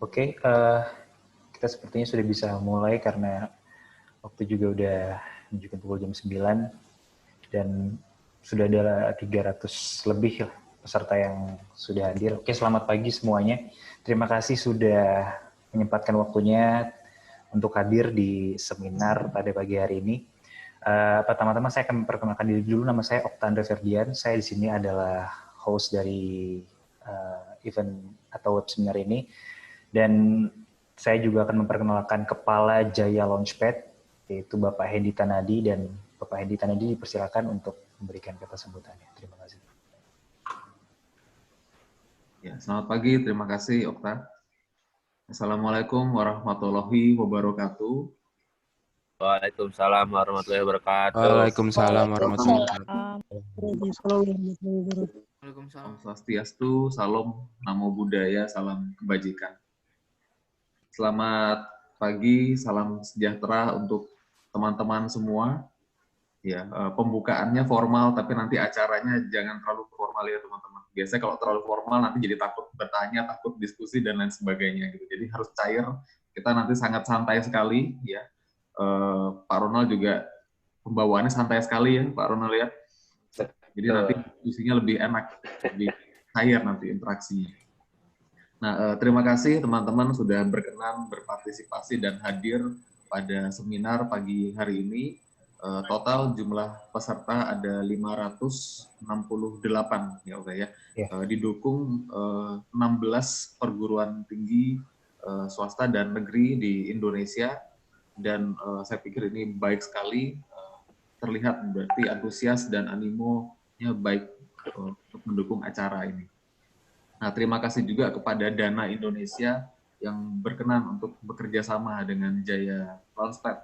Oke, kita sepertinya sudah bisa mulai karena waktu juga udah menunjukkan pukul jam 9 dan sudah ada 300 lebih lah peserta yang sudah hadir. Oke, selamat pagi semuanya. Terima kasih sudah menyempatkan waktunya untuk hadir di seminar pada pagi hari ini. Pertama-tama saya akan memperkenalkan diri dulu. Nama saya Oktandre Ferdian. Saya di sini adalah host dari event atau web seminar ini. Dan saya juga akan memperkenalkan Kepala Jaya Launchpad, yaitu Bapak Hendy Tanadi, dan Bapak Hendy Tanadi dipersilakan untuk memberikan kata sambutannya. Terima kasih. Ya, selamat pagi, terima kasih Okta. Assalamualaikum warahmatullahi wabarakatuh. Waalaikumsalam warahmatullahi wabarakatuh. Waalaikumsalam warahmatullahi wabarakatuh. Om Swastiastu, salam namo buddhaya, salam kebajikan. Selamat pagi, salam sejahtera untuk teman-teman semua. Ya, pembukaannya formal, tapi nanti acaranya jangan terlalu formal ya teman-teman. Biasanya kalau terlalu formal nanti jadi takut bertanya, takut diskusi dan lain sebagainya gitu. Jadi harus cair. Kita nanti sangat santai sekali ya. Pak Ronald juga pembawaannya santai sekali ya, Pak Ronald ya. Jadi nanti diskusinya lebih enak, lebih cair nanti interaksinya. Nah, terima kasih teman-teman sudah berkenan berpartisipasi dan hadir pada seminar pagi hari ini. Total jumlah peserta ada 568 ya oke ya. Didukung 16 perguruan tinggi swasta dan negeri di Indonesia, dan saya pikir ini baik sekali, terlihat berarti antusias dan animonya baik untuk mendukung acara ini. Nah, terima kasih juga kepada Dana Indonesia yang berkenan untuk bekerja sama dengan Jaya Launchpad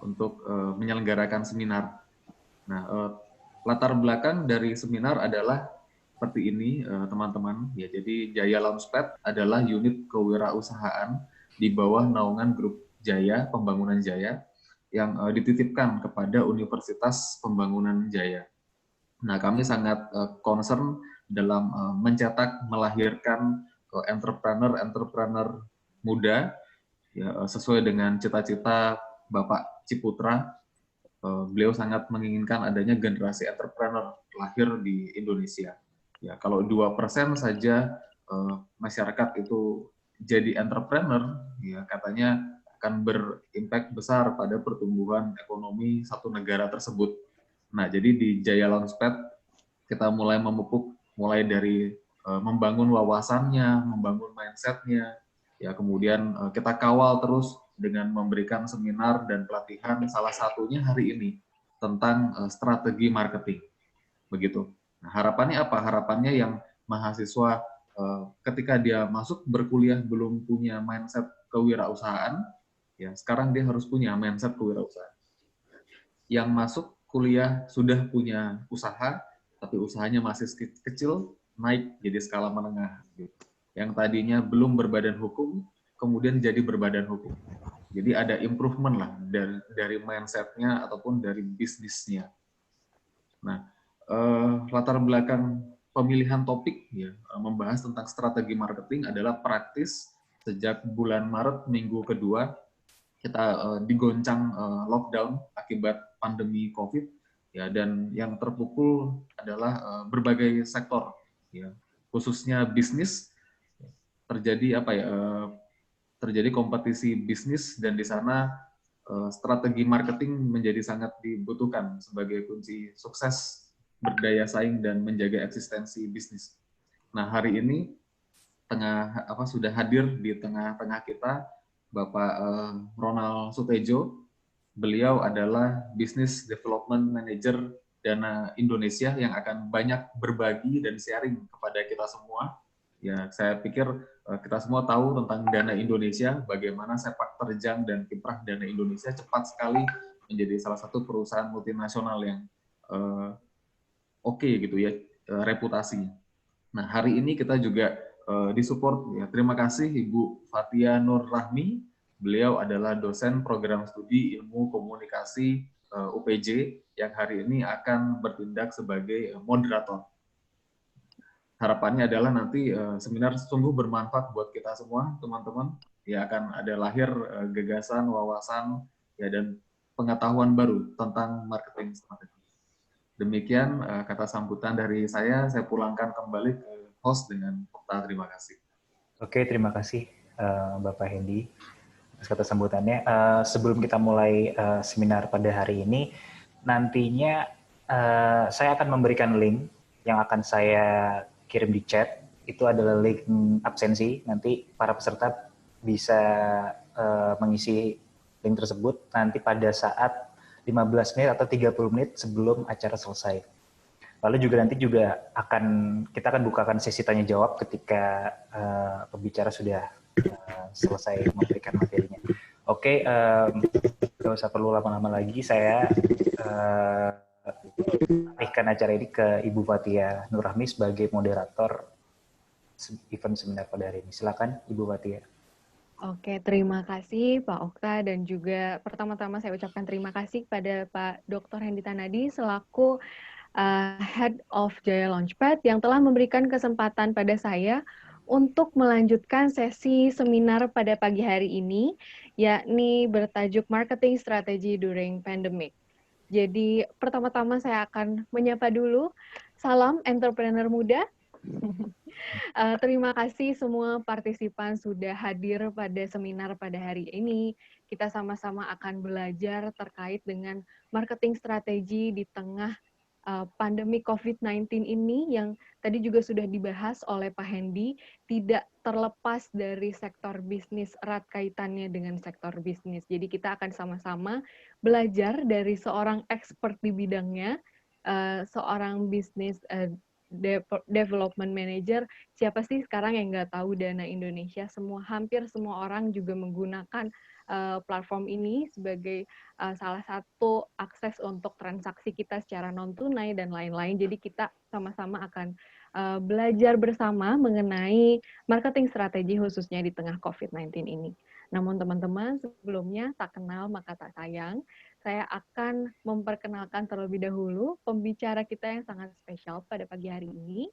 untuk menyelenggarakan seminar. Nah, latar belakang dari seminar adalah seperti ini, teman-teman. Ya, jadi Jaya Launchpad adalah unit kewirausahaan di bawah naungan Grup Jaya, Pembangunan Jaya, yang dititipkan kepada Universitas Pembangunan Jaya. Nah, kami sangat concern dalam mencetak, melahirkan entrepreneur muda, ya, sesuai dengan cita-cita Bapak Ciputra. Beliau sangat menginginkan adanya generasi entrepreneur lahir di Indonesia. Ya, kalau 2% saja masyarakat itu jadi entrepreneur, ya katanya akan berimpact besar pada pertumbuhan ekonomi satu negara tersebut. Nah, jadi di Jaya Launchpad kita mulai memupuk, mulai dari membangun wawasannya, membangun mindset-nya, ya kemudian kita kawal terus dengan memberikan seminar dan pelatihan, salah satunya hari ini tentang strategi marketing. Begitu. Nah, harapannya apa? Harapannya yang mahasiswa ketika dia masuk berkuliah belum punya mindset kewirausahaan, ya sekarang dia harus punya mindset kewirausahaan. Yang masuk kuliah sudah punya usaha, tapi usahanya masih kecil, naik jadi skala menengah. Yang tadinya belum berbadan hukum, kemudian jadi berbadan hukum. Jadi ada improvement lah dari mindset-nya ataupun dari bisnisnya. Nah, latar belakang pemilihan topik ya membahas tentang strategi marketing adalah praktis. Sejak bulan Maret minggu kedua kita digoncang lockdown akibat pandemi COVID ya, dan yang terpukul adalah berbagai sektor ya, khususnya bisnis. Terjadi apa ya, terjadi kompetisi bisnis, dan di sana strategi marketing menjadi sangat dibutuhkan sebagai kunci sukses, berdaya saing dan menjaga eksistensi bisnis. Nah, hari ini sudah hadir di tengah-tengah kita Bapak Ronald Sutejo. Beliau adalah Business Development Manager Dana Indonesia yang akan banyak berbagi dan sharing kepada kita semua. Ya, saya pikir kita semua tahu tentang Dana Indonesia, bagaimana sepak terjang dan kiprah Dana Indonesia cepat sekali menjadi salah satu perusahaan multinasional yang oke gitu ya, reputasinya. Nah, hari ini kita juga disupport ya. Terima kasih Ibu Fatia Nur Rahmi. Beliau adalah dosen program studi ilmu komunikasi UPJ yang hari ini akan bertindak sebagai moderator. harapannya adalah nanti seminar sungguh bermanfaat buat kita semua, teman-teman. Ya, akan ada lahir gagasan, wawasan, ya, dan pengetahuan baru tentang marketing strategi. Demikian kata sambutan dari saya pulangkan kembali ke host dengan kata terima kasih. Oke, terima kasih Bapak Hendy atas kata sambutannya. Sebelum kita mulai seminar pada hari ini, nantinya saya akan memberikan link yang akan saya kirim di chat. Itu adalah link absensi. Nanti para peserta bisa mengisi link tersebut nanti pada saat 15 menit atau 30 menit sebelum acara selesai. Lalu juga nanti kita akan bukakan sesi tanya jawab ketika pembicara sudah selesai memberikan materinya. Oke, nggak usah perlu lama-lama lagi. Saya alihkan acara ini ke Ibu Fathia Nurrahmi sebagai moderator event seminar pada hari ini. Silakan, Ibu Fathia. Oke, terima kasih Pak Okta, dan juga pertama-tama saya ucapkan terima kasih kepada Pak Dr. Hendy Tanadi selaku Head of Jaya Launchpad yang telah memberikan kesempatan pada saya untuk melanjutkan sesi seminar pada pagi hari ini, yakni bertajuk Marketing Strategy During Pandemic. Jadi pertama-tama saya akan menyapa dulu, salam entrepreneur muda. Terima kasih semua partisipan sudah hadir pada seminar pada hari ini. Kita sama-sama akan belajar terkait dengan marketing strategi di tengah pandemi COVID-19 ini yang tadi juga sudah dibahas oleh Pak Hendy, tidak terlepas dari sektor bisnis, erat kaitannya dengan sektor bisnis. Jadi kita akan sama-sama belajar dari seorang expert di bidangnya, seorang bisnis development manager. Siapa sih sekarang yang nggak tahu Dana Indonesia? Hampir semua orang juga menggunakan platform ini sebagai salah satu akses untuk transaksi kita secara non tunai dan lain-lain. Jadi kita sama-sama akan belajar bersama mengenai marketing strategi khususnya di tengah COVID-19 ini. Namun teman-teman, sebelumnya tak kenal maka tak sayang. Saya akan memperkenalkan terlebih dahulu pembicara kita yang sangat spesial pada pagi hari ini.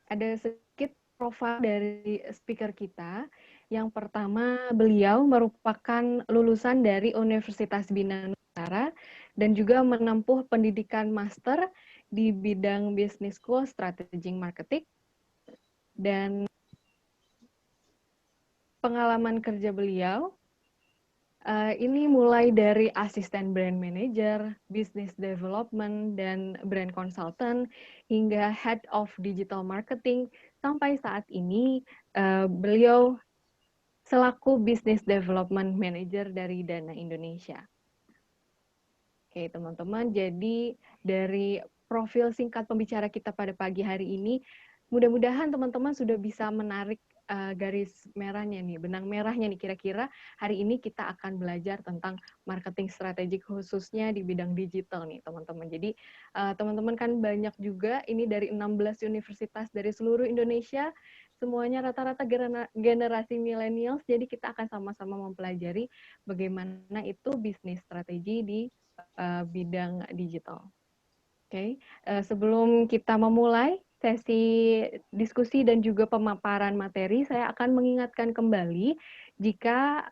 Ada sedikit profil dari speaker kita. Yang pertama, beliau merupakan lulusan dari Universitas Bina Nusantara dan juga menempuh pendidikan master di bidang Business School Strategic Marketing. Dan pengalaman kerja beliau ini mulai dari asisten brand manager, business development, dan brand consultant, hingga head of digital marketing, sampai saat ini beliau selaku business development manager dari Dana Indonesia. Oke teman-teman, jadi dari profil singkat pembicara kita pada pagi hari ini, mudah-mudahan teman-teman sudah bisa menarik garis merahnya nih, benang merahnya nih, kira-kira hari ini kita akan belajar tentang marketing strategik khususnya di bidang digital nih teman-teman. Jadi teman-teman kan banyak juga, ini dari 16 universitas dari seluruh Indonesia, semuanya rata-rata generasi millennials, jadi kita akan sama-sama mempelajari bagaimana itu bisnis strategi di bidang digital. Oke, sebelum kita memulai sesi diskusi dan juga pemaparan materi, saya akan mengingatkan kembali jika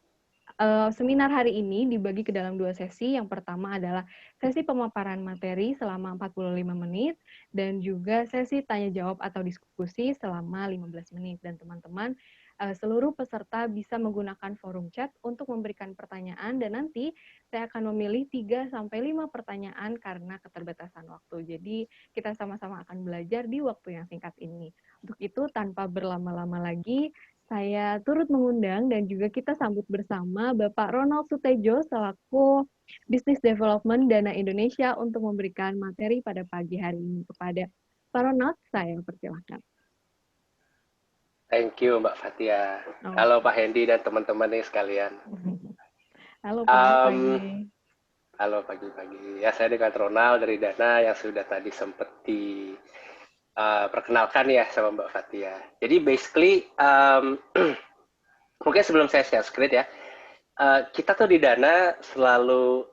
seminar hari ini dibagi ke dalam 2 sesi. Yang pertama adalah sesi pemaparan materi selama 45 menit dan juga sesi tanya jawab atau diskusi selama 15 menit. Dan teman-teman, seluruh peserta bisa menggunakan forum chat untuk memberikan pertanyaan, dan nanti saya akan memilih 3-5 pertanyaan karena keterbatasan waktu. Jadi kita sama-sama akan belajar di waktu yang singkat ini. Untuk itu, tanpa berlama-lama lagi, saya turut mengundang dan juga kita sambut bersama Bapak Ronald Sutejo selaku Business Development Dana Indonesia untuk memberikan materi pada pagi hari ini. Kepada Pak Ronald, saya persilahkan. Thank you Mbak Fathia. Halo Pak Hendy dan teman-teman nih sekalian. Halo pagi-pagi. Halo pagi-pagi. Ya, saya dengan Ronald dari Dana yang sudah tadi sempat perkenalkan ya sama Mbak Fathia. Jadi basically, mungkin sebelum saya share screen ya, kita tuh di Dana selalu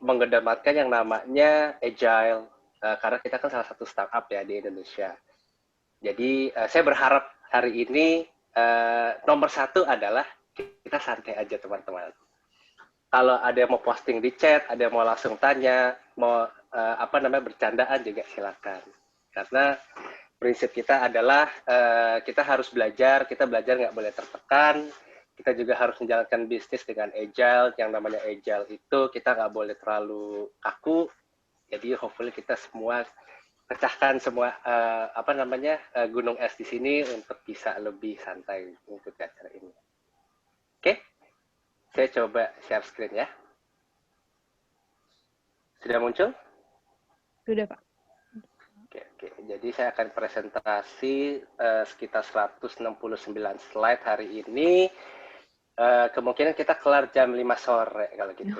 mengedepankan yang namanya agile, karena kita kan salah satu startup ya di Indonesia. Jadi saya berharap hari ini nomor satu adalah kita santai aja teman-teman. Kalau ada yang mau posting di chat, ada yang mau langsung tanya, mau bercandaan juga silakan. Karena prinsip kita adalah kita harus belajar, kita belajar nggak boleh tertekan, kita juga harus menjalankan bisnis dengan agile. Yang namanya agile itu kita nggak boleh terlalu kaku. Jadi hopefully kita semua pecahkan semua gunung es di sini untuk bisa lebih santai untuk acara ini. Oke, saya coba share screen ya. Sudah muncul? Sudah, Pak. Oke. Jadi saya akan presentasi sekitar 169 slide hari ini. Kemungkinan kita kelar jam 5 sore kalau gitu.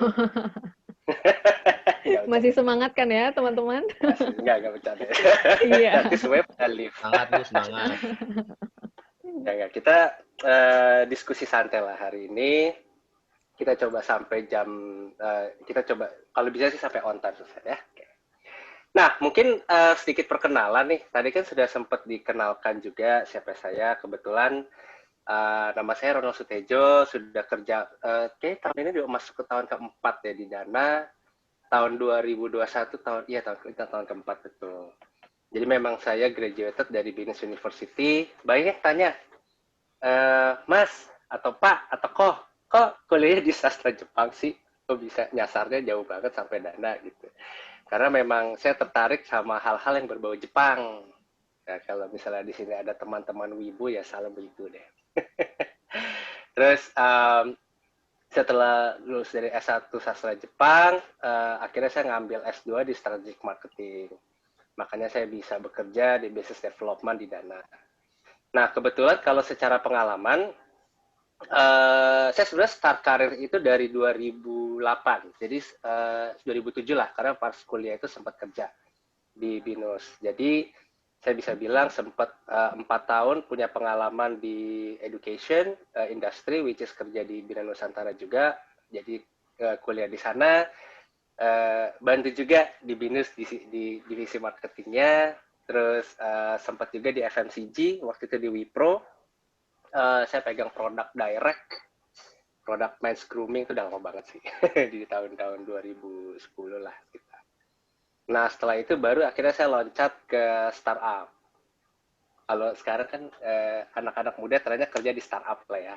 Masih semangat kan ya, teman-teman? Enggak bercanda. Iya. Nanti semuanya pada live. Semangat, Bu, semangat. Enggak. Kita diskusi santai lah hari ini. Kita coba sampai kalau bisa sih sampai on time selesai ya. Oke. Nah, mungkin sedikit perkenalan nih. Tadi kan sudah sempat dikenalkan juga siapa saya. Kebetulan nama saya Ronald Sutejo, sudah kerja, tahun ini udah masuk ke tahun keempat ya di Dana. Tahun 2021, tahun keempat betul. Jadi memang saya graduated dari Binus University. Banyak yang tanya, Mas, atau Pak, atau kok kuliahnya di sastra Jepang sih? Kok bisa nyasarnya jauh banget sampai Dana gitu. Karena memang saya tertarik sama hal-hal yang berbau Jepang. Ya, kalau misalnya di sini ada teman-teman wibu ya salam wibu deh. Terus setelah lulus dari S1 sastra Jepang, akhirnya saya ngambil S2 di strategic marketing. Makanya saya bisa bekerja di business development di Dana. Nah, kebetulan kalau secara pengalaman, saya sebenarnya start karir itu dari 2008. Jadi 2007 lah, karena pas kuliah itu sempat kerja di Binus. Jadi saya bisa bilang sempat 4 tahun punya pengalaman di education industry, which is kerja di Bina Nusantara juga. Jadi kuliah di sana, bantu juga di Binus di divisi marketingnya. Terus sempat juga di FMCG, waktu itu di Wipro. Saya pegang produk direct, produk men's grooming itu udah lama banget sih, di tahun-tahun 2010 lah kita. Nah, setelah itu baru akhirnya saya loncat ke startup. Kalau sekarang kan anak-anak muda ternyata kerja di startup lah ya.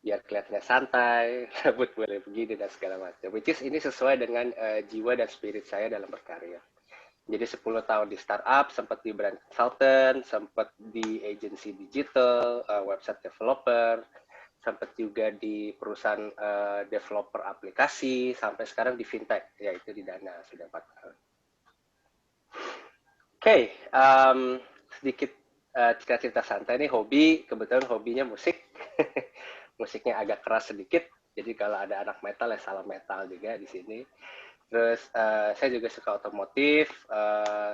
Biar kelihatannya santai, rambut boleh begini dan segala macam. Which is ini sesuai dengan jiwa dan spirit saya dalam berkarya. Jadi 10 tahun di startup, sempat di brand consultant, sempat di agency digital, website developer, sempat juga di perusahaan developer aplikasi, sampai sekarang di fintech, yaitu di Dana, sudah 4 tahun. Oke, sedikit cerita-cerita santai nih, hobi, kebetulan hobinya musik. Musiknya agak keras sedikit, jadi kalau ada anak metal ya salam metal juga di sini. Terus saya juga suka otomotif,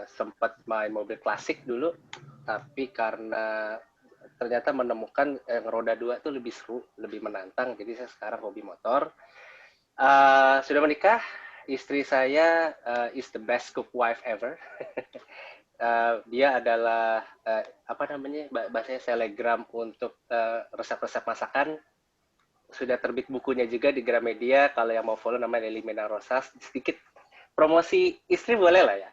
sempat main mobil klasik dulu, tapi karena ternyata menemukan roda 2 itu lebih seru, lebih menantang, jadi saya sekarang hobi motor. Sudah menikah, istri saya is the best cook wife ever. Dia adalah bahasanya selegram untuk resep-resep masakan. Sudah terbit bukunya juga di Gramedia. Kalau yang mau follow namanya Elimena Rosas. Sedikit promosi istri boleh lah ya.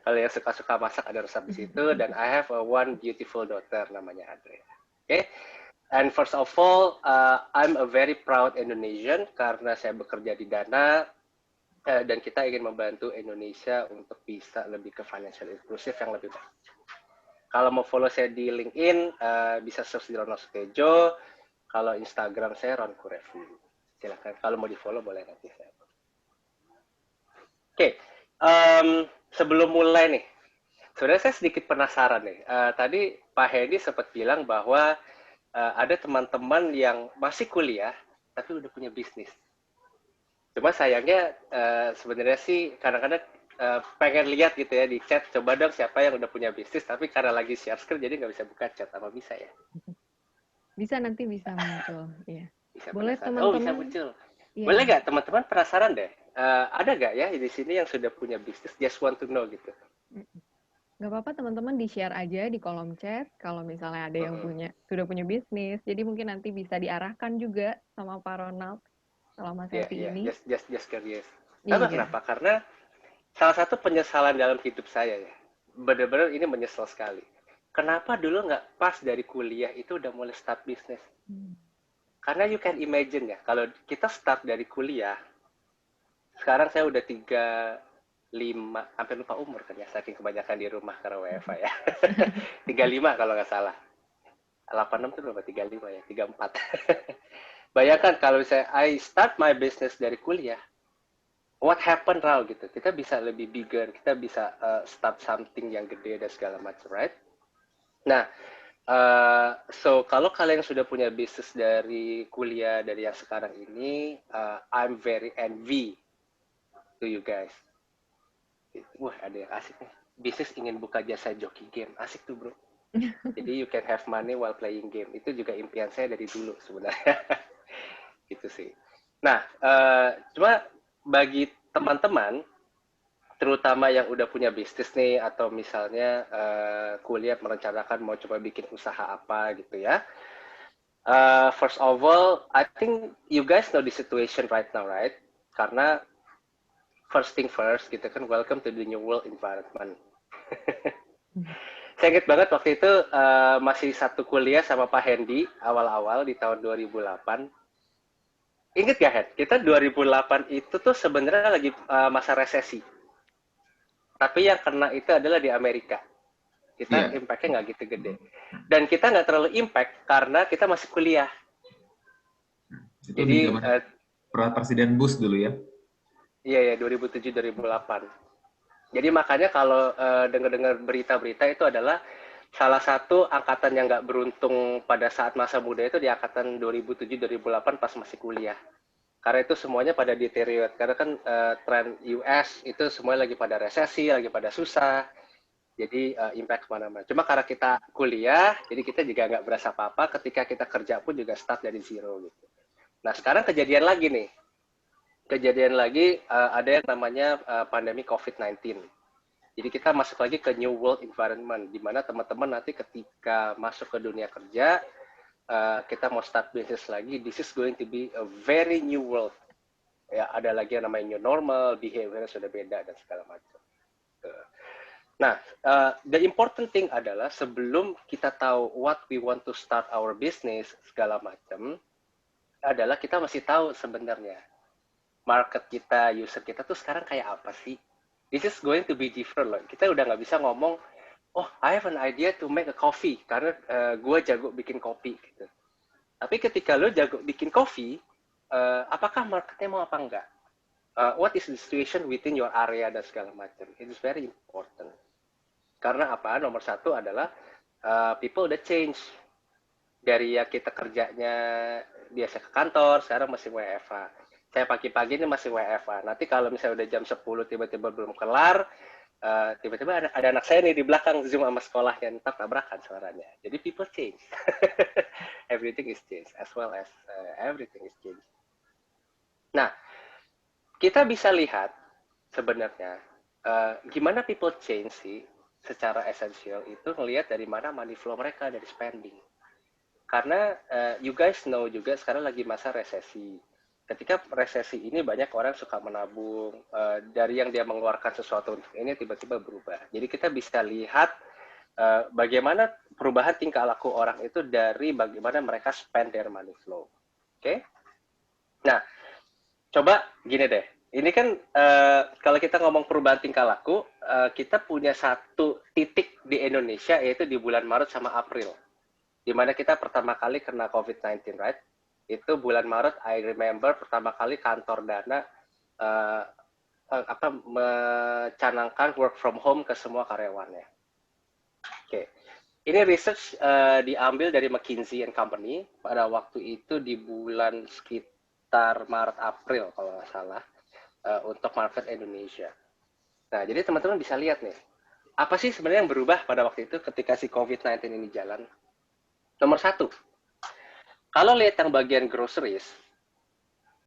Kalau yang suka-suka masak ada resep di situ. Dan I have one beautiful daughter namanya Adria. Okay? And first of all, I'm a very proud Indonesian karena saya bekerja di Dana dan kita ingin membantu Indonesia untuk bisa lebih ke financial inclusive yang lebih baik. Kalau mau follow saya di LinkedIn, bisa search di Ronald Sutejo. Kalau Instagram saya Ron Kurevi. Silakan. Kalau mau di follow boleh nanti saya. Oke. Sebelum mulai nih, sebenarnya saya sedikit penasaran nih. Tadi Pak Hedi sempat bilang bahwa ada teman-teman yang masih kuliah tapi udah punya bisnis. Cuma sayangnya sebenarnya sih kadang-kadang pengen lihat gitu ya di chat, coba dong siapa yang udah punya bisnis, tapi karena lagi share screen jadi nggak bisa buka chat, apa bisa ya? Bisa, nanti bisa muncul. Yeah. Bisa Boleh penasaran. Oh, bisa teman-teman. muncul. Iya. Boleh nggak teman-teman penasaran deh? Ada nggak ya di sini yang sudah punya bisnis, just want to know gitu? Nggak apa-apa teman-teman di-share aja di kolom chat kalau misalnya ada yang sudah punya bisnis. Jadi mungkin nanti bisa diarahkan juga sama Pak Ronald selama sesi ini. Just curious. Tahu Iya. kenapa? Karena salah satu penyesalan dalam hidup saya ya, benar-benar ini menyesal sekali. Kenapa dulu nggak pas dari kuliah itu udah mulai start bisnis? Karena you can imagine ya, kalau kita start dari kuliah, sekarang saya udah 35, hampir lupa umur kan ya, saking kebanyakan di rumah karena WFH ya. 35 kalau nggak salah. 86 itu berapa? 35 ya, 34. Bayangkan kalau saya I start my business dari kuliah, what happened Rao gitu. Kita bisa lebih bigger, kita bisa start something yang gede dan segala macam, right? Nah, so kalau kalian sudah punya bisnis dari kuliah, dari yang sekarang ini, I'm very envy to you guys. Wah, ada yang asik nih. Bisnis ingin buka jasa joki game. Asik tuh, bro. Jadi you can have money while playing game. Itu juga impian saya dari dulu sebenarnya. Gitu sih. Nah, cuma bagi teman-teman, terutama yang udah punya bisnis nih, atau misalnya kuliah merencanakan mau coba bikin usaha apa gitu ya. First of all, I think you guys know the situation right now, right? Karena first thing first gitu kan, welcome to the new world environment. Saya ingat banget waktu itu masih satu kuliah sama Pak Hendy awal-awal di tahun 2008. Ingat gak, Hen? Kita 2008 itu tuh sebenarnya lagi masa resesi. Tapi yang kena itu adalah di Amerika. Kita impact-nya nggak gitu gede. Dan kita nggak terlalu impact karena kita masih kuliah. Itu jadi Presiden Bush dulu ya? Iya, 2007-2008. Jadi makanya kalau dengar-dengar berita-berita itu adalah salah satu angkatan yang nggak beruntung pada saat masa muda itu di angkatan 2007-2008 pas masih kuliah. Karena itu semuanya pada deteriorate. Karena kan tren US itu semuanya lagi pada resesi, lagi pada susah. Jadi impact kemana-mana. Cuma karena kita kuliah, jadi kita juga nggak berasa apa-apa. Ketika kita kerja pun juga start dari zero gitu. Nah sekarang kejadian lagi nih. Ada yang namanya pandemi COVID-19. Jadi kita masuk lagi ke new world environment, di mana teman-teman nanti ketika masuk ke dunia kerja, kita mau start business lagi, this is going to be a very new world. Ya, ada lagi yang namanya new normal, behavior sudah beda dan segala macam. Nah, the important thing adalah sebelum kita tahu what we want to start our business segala macam, adalah kita masih tahu sebenarnya market kita, user kita tuh sekarang kayak apa sih? This is going to be different loh. Kita udah nggak bisa ngomong, oh I have an idea to make a coffee karena gue jago bikin kopi gitu. Tapi ketika lo jago bikin kopi, apakah marketnya mau apa enggak? What is the situation within your area dan segala macam? It is very important. Karena apa? Nomor satu adalah people udah change dari ya kita kerjanya biasa ke kantor, sekarang masih WFH. Saya pagi-pagi ini masih WFH. Nanti kalau misalnya udah jam 10 tiba-tiba belum kelar, tiba-tiba ada anak saya nih di belakang Zoom sama sekolahnya, ntar tabrakan suaranya. Jadi people change. Everything is change, as well as everything is change. Nah, kita bisa lihat sebenarnya gimana people change sih secara esensial itu ngelihat dari mana money flow mereka dari spending. Karena you guys know juga sekarang lagi masa resesi. Ketika resesi ini banyak orang suka menabung, dari yang dia mengeluarkan sesuatu untuk ini tiba-tiba berubah. Jadi kita bisa lihat bagaimana perubahan tingkah laku orang itu dari bagaimana mereka spend their money flow. Oke? Nah, coba gini deh. Ini kan kalau kita ngomong perubahan tingkah laku, kita punya satu titik di Indonesia yaitu di bulan Maret sama April. Di mana kita pertama kali kena COVID-19, right? Itu bulan Maret, I remember pertama kali kantor Dana mencanangkan work from home ke semua karyawannya. Oke, ini research diambil dari McKinsey & Company pada waktu itu di bulan sekitar Maret-April kalau nggak salah untuk market Indonesia. Nah, jadi teman-teman bisa lihat nih, apa sih sebenarnya yang berubah pada waktu itu ketika si COVID-19 ini jalan? Nomor satu, Kalau lihat yang bagian groceries,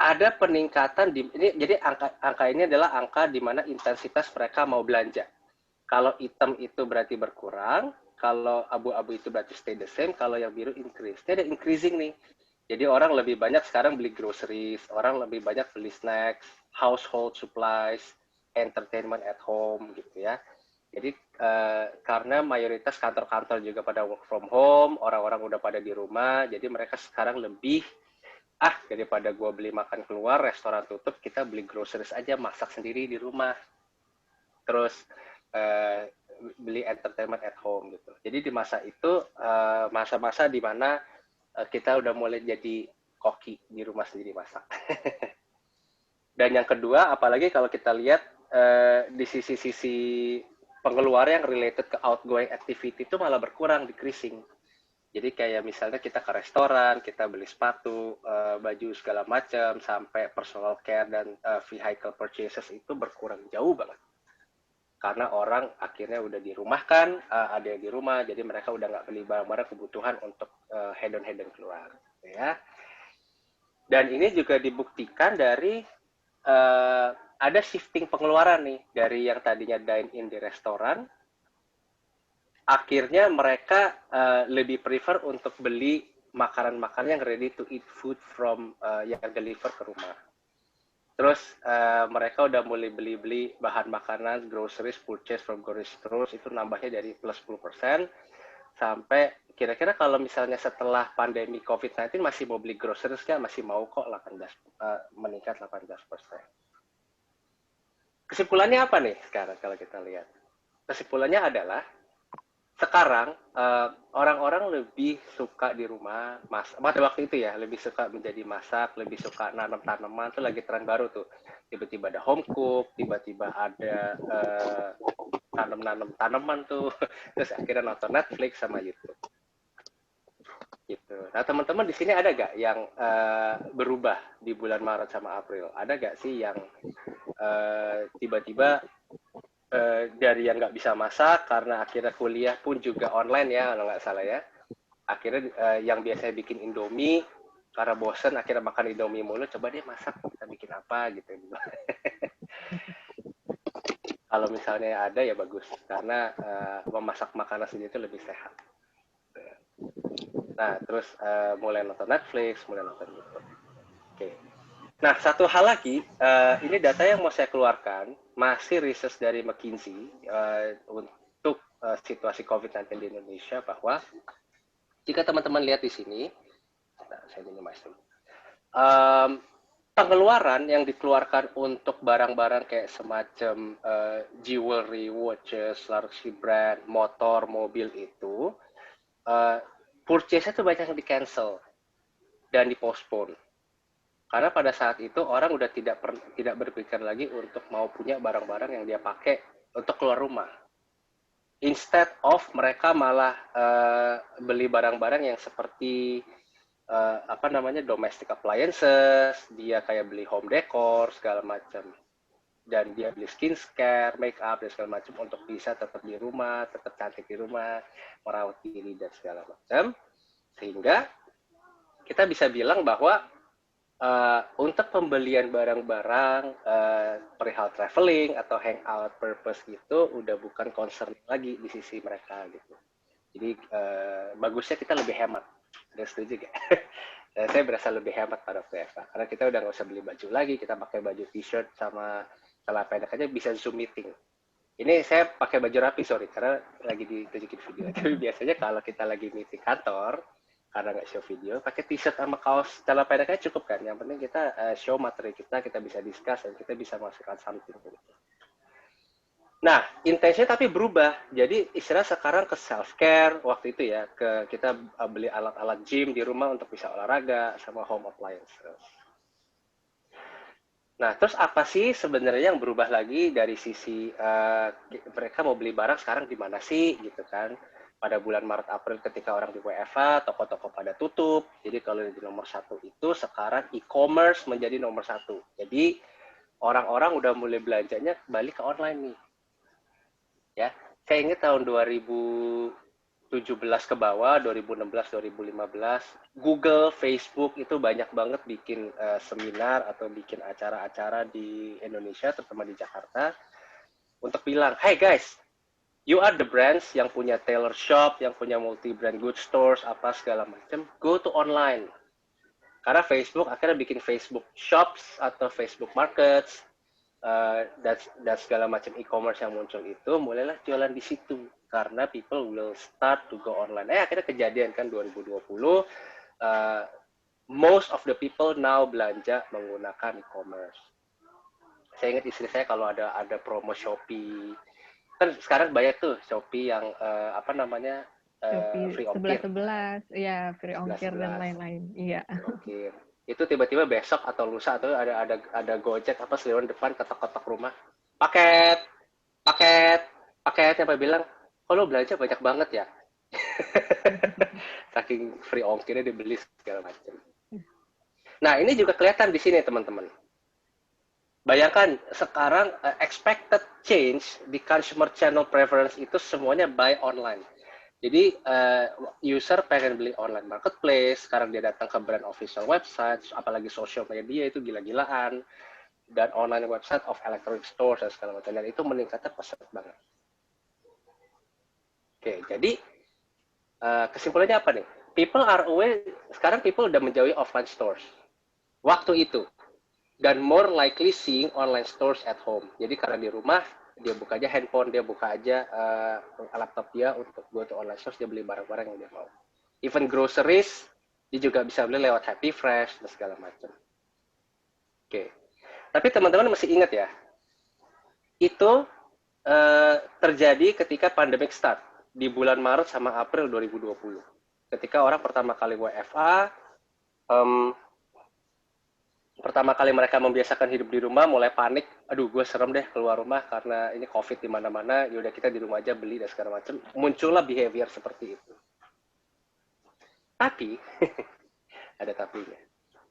ada peningkatan ini, jadi angka ini adalah angka di mana intensitas mereka mau belanja. Kalau hitam itu berarti berkurang, kalau abu-abu itu berarti stay the same, kalau yang biru increase. Ini ada increasing nih. Jadi orang lebih banyak sekarang beli groceries, orang lebih banyak beli snacks, household supplies, entertainment at home gitu ya. Jadi karena mayoritas kantor-kantor juga pada work from home, orang-orang udah pada di rumah, jadi mereka sekarang lebih daripada gue beli makan keluar, restoran tutup, kita beli groceries aja, masak sendiri di rumah. Terus beli entertainment at home gitu. Jadi di masa itu masa-masa di mana kita udah mulai jadi koki di rumah sendiri masak. Dan yang kedua, apalagi kalau kita lihat di sisi-sisi pengeluaran yang related ke outgoing activity itu malah berkurang, decreasing. Jadi kayak misalnya kita ke restoran, kita beli sepatu, baju segala macam, sampai personal care dan vehicle purchases itu berkurang jauh banget. Karena orang akhirnya udah dirumahkan, ada yang di rumah, jadi mereka udah nggak beli barang-barang kebutuhan untuk hedon-hedon keluar. Ya. Dan ini juga dibuktikan dari ada shifting pengeluaran nih, dari yang tadinya dine-in di restoran, akhirnya mereka lebih prefer untuk beli makanan-makanan yang ready to eat food from yang deliver ke rumah. Terus mereka udah mulai beli bahan makanan, groceries, purchase from grocery stores, itu nambahnya dari plus 10%, sampai kira-kira kalau misalnya setelah pandemi COVID-19 masih mau beli groceries nggak? Masih mau kok, meningkat 18%. Kesimpulannya apa nih sekarang kalau kita lihat? Kesimpulannya adalah sekarang orang-orang lebih suka di rumah, pada waktu itu ya, lebih suka menjadi masak, lebih suka nanam tanaman, itu lagi tren baru tuh. Tiba-tiba ada home cook, tiba-tiba ada nanam tanaman tuh, terus akhirnya nonton Netflix sama YouTube. Gitu. Nah teman-teman di sini ada gak yang berubah di bulan Maret sama April? Ada gak sih yang tiba-tiba dari yang nggak bisa masak karena akhirnya kuliah pun juga online ya kalau nggak salah ya, akhirnya yang biasanya bikin Indomie karena bosen akhirnya makan Indomie mulu, coba deh masak, kita bikin apa gitu. Kalau misalnya ada ya bagus, karena memasak makanan sendiri itu lebih sehat. Nah terus mulai nonton Netflix, mulai nonton YouTube. Oke. Nah, satu hal lagi, ini data yang mau saya keluarkan, masih research dari McKinsey untuk situasi COVID-19 di Indonesia, bahwa jika teman-teman lihat di sini, saya minimize dulu, pengeluaran yang dikeluarkan untuk barang-barang kayak semacam jewelry, watches, luxury brand, motor, mobil itu, purchase-nya itu banyak yang di-cancel dan di-postpone. Karena pada saat itu orang udah tidak berpikir lagi untuk mau punya barang-barang yang dia pakai untuk keluar rumah. Instead of mereka malah beli barang-barang yang seperti domestic appliances, dia kayak beli home decor segala macam, dan dia beli skincare, make up dan segala macam untuk bisa tetap di rumah, tetap cantik di rumah, merawat diri dan segala macam, sehingga kita bisa bilang bahwa untuk pembelian barang-barang perihal traveling atau hangout purpose gitu udah bukan concern lagi di sisi mereka gitu. Jadi bagusnya kita lebih hemat. Ada setuju gak? Saya berasa lebih hemat pada WFH karena kita udah nggak usah beli baju lagi, kita pakai baju t-shirt sama celana pendek aja bisa Zoom meeting. Ini saya pakai baju rapi, sorry, karena lagi ditunjukin video. Tapi biasanya kalau kita lagi meeting kantor, karena nggak show video, pakai t-shirt sama kaos celana pendeknya cukup kan. Yang penting kita show materi kita bisa discuss dan kita bisa masukkan something. Nah, intensinya tapi berubah. Jadi istilah sekarang ke self care waktu itu ya, ke kita beli alat-alat gym di rumah untuk bisa olahraga sama home appliances. Nah, terus apa sih sebenarnya yang berubah lagi dari sisi mereka mau beli barang sekarang di mana sih gitu kan? Pada bulan Maret April ketika orang di WFH, toko-toko pada tutup. Jadi kalau di nomor satu itu sekarang e-commerce menjadi nomor satu. Jadi orang-orang udah mulai belanjanya balik ke online nih. Ya, saya ingat tahun 2019 ke bawah, 2016, 2015, Google, Facebook itu banyak banget bikin seminar atau bikin acara-acara di Indonesia, terutama di Jakarta, untuk bilang, hey guys, you are the brands yang punya tailor shop, yang punya multi-brand good stores, apa segala macam, go to online. Karena Facebook akhirnya bikin Facebook Shops atau Facebook Markets, dan segala macam e-commerce yang muncul itu, mulailah jualan di situ. Karena people will start to go online. Akhirnya kejadian kan 2020, most of the people now belanja menggunakan e-commerce. Saya ingat istri saya kalau ada promo Shopee, kan sekarang banyak tuh Shopee yang free ongkir. 11-11, ya free ongkir dan lain-lain. Iya. Ongkir. Itu tiba-tiba besok atau lusa atau ada Gojek apa seliweran depan ketok-ketok rumah. Paket apa bilang, kalau belanja banyak banget ya. Saking free ongkirnya dibeli segala macam. Nah, ini juga kelihatan di sini teman-teman. Bayangkan sekarang expected change di consumer channel preference itu semuanya buy online. Jadi user pengen beli online marketplace, sekarang dia datang ke brand official website, apalagi social media itu gila-gilaan, dan online website of electronic stores dan segala macam, dan itu meningkatnya pesat banget. Oke, jadi kesimpulannya apa nih? People are aware, sekarang people udah menjauhi offline stores. Waktu itu. Dan more likely seeing online stores at home. Jadi karena di rumah, dia buka aja handphone, dia buka aja laptop dia untuk go to online stores, dia beli barang-barang yang dia mau. Even groceries, dia juga bisa beli lewat Happy Fresh dan segala macam. Oke. Tapi teman-teman mesti ingat ya, itu terjadi ketika pandemic start di bulan Maret sama April 2020. Ketika orang pertama kali WFA, pertama kali mereka membiasakan hidup di rumah, mulai panik, aduh gue serem deh keluar rumah karena ini COVID di mana-mana, yaudah kita di rumah aja beli dan segala macam. Muncullah behavior seperti itu. Tapi, ada tapinya.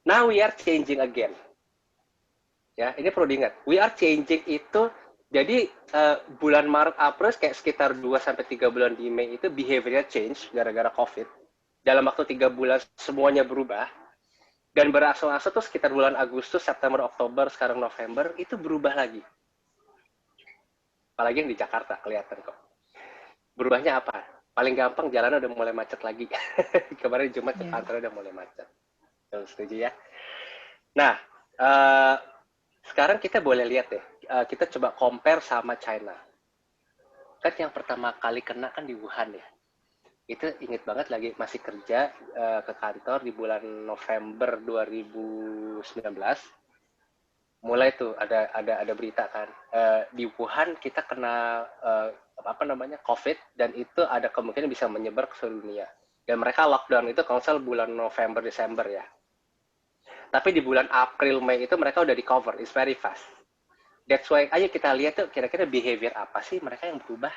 Now we are changing again. Ya, ini perlu diingat. We are changing itu, jadi bulan Maret, April, kayak sekitar 2-3 bulan di Mei itu behaviornya change gara-gara COVID. Dalam waktu 3 bulan semuanya berubah. Dan berangsur-angsur tuh sekitar bulan Agustus, September, Oktober, sekarang November, itu berubah lagi. Apalagi yang di Jakarta, kelihatan kok. Berubahnya apa? Paling gampang, jalan udah mulai macet lagi. Kemarin Jumat ke kantor udah mulai macet. Setuju ya? Nah, sekarang kita boleh lihat deh. Kita coba compare sama China. Kan yang pertama kali kena kan di Wuhan ya. Itu inget banget lagi masih kerja ke kantor di bulan November 2019, mulai tuh ada berita kan di Wuhan kita kena COVID, dan itu ada kemungkinan bisa menyebar ke seluruh dunia, dan mereka lockdown itu kalau bulan November Desember ya, tapi di bulan April Mei itu mereka udah di cover, it's very fast. That's why ayo kita lihat tuh kira-kira behavior apa sih mereka yang berubah.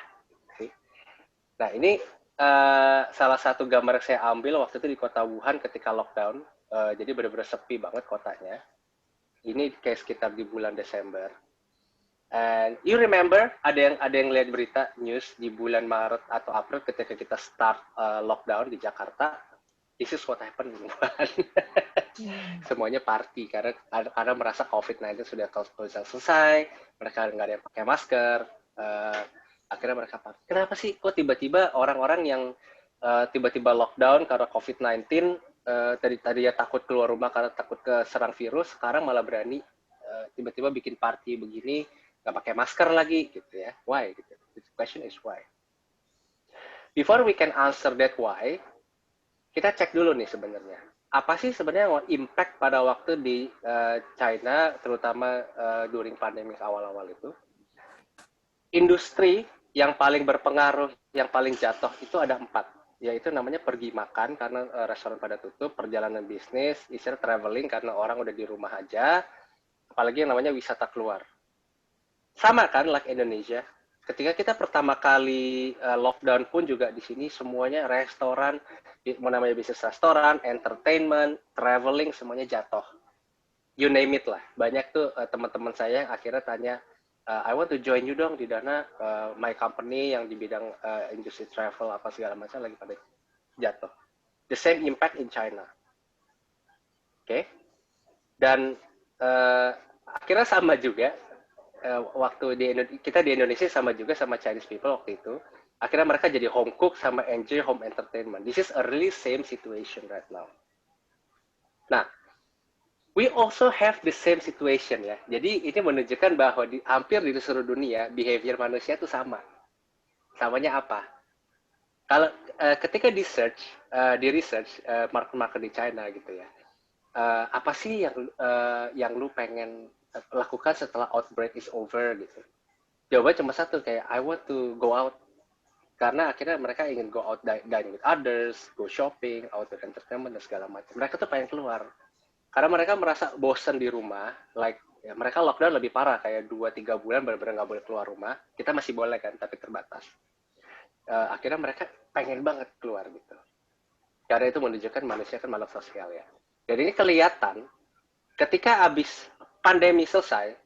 Nah ini salah satu gambar yang saya ambil waktu itu di kota Wuhan ketika lockdown, jadi benar-benar sepi banget kotanya. Ini kayak sekitar di bulan Desember. And you remember ada yang lihat berita news di bulan Maret atau April ketika kita start lockdown di Jakarta. This is what happened di Wuhan. Semuanya party karena merasa COVID-19 sudah selesai, mereka nggak ada yang pakai masker. Akhirnya mereka party. Kenapa sih kok tiba-tiba orang-orang yang tiba-tiba lockdown karena COVID-19, tadi ya takut keluar rumah karena takut keserang virus, sekarang malah berani tiba-tiba bikin party begini, nggak pakai masker lagi gitu ya. Why? Gitu. The question is why. Before we can answer that why, kita cek dulu nih sebenarnya. Apa sih sebenarnya impact pada waktu di China, terutama during pandemic awal-awal itu? Industri yang paling berpengaruh, yang paling jatuh itu ada 4, yaitu namanya pergi makan karena restoran pada tutup, perjalanan bisnis, istilah traveling karena orang udah di rumah aja, apalagi yang namanya wisata keluar. Sama kan, like Indonesia, ketika kita pertama kali lockdown pun juga di sini semuanya restoran, namanya bisnis restoran, entertainment, traveling, semuanya jatuh. You name it lah. Banyak tuh teman-teman saya yang akhirnya tanya, I want to join you dong di Dana, my company yang di bidang industri travel apa segala macam lagi pada jatuh. The same impact in China. Oke. Dan akhirnya sama juga, waktu kita di Indonesia sama juga sama Chinese people waktu itu. Akhirnya mereka jadi home cook sama enjoy home entertainment. This is a really same situation right now. Nah, we also have the same situation ya. Jadi ini menunjukkan bahwa hampir di seluruh dunia behavior manusia itu sama. Samanya apa? Kalau ketika di research market di China gitu ya, apa sih yang lu pengen lakukan setelah outbreak is over gitu? Jawabannya cuma satu, kayak I want to go out. Karena akhirnya mereka ingin go out dine with others, go shopping, outdoor entertainment dan segala macam. Mereka tuh pengen keluar. Karena mereka merasa bosan di rumah, ya, mereka lockdown lebih parah, kayak 2-3 bulan benar-benar nggak boleh keluar rumah. Kita masih boleh kan, tapi terbatas. Akhirnya mereka pengen banget keluar gitu. Karena itu menunjukkan manusia kan makhluk sosial ya. Jadi ini kelihatan ketika habis pandemi selesai,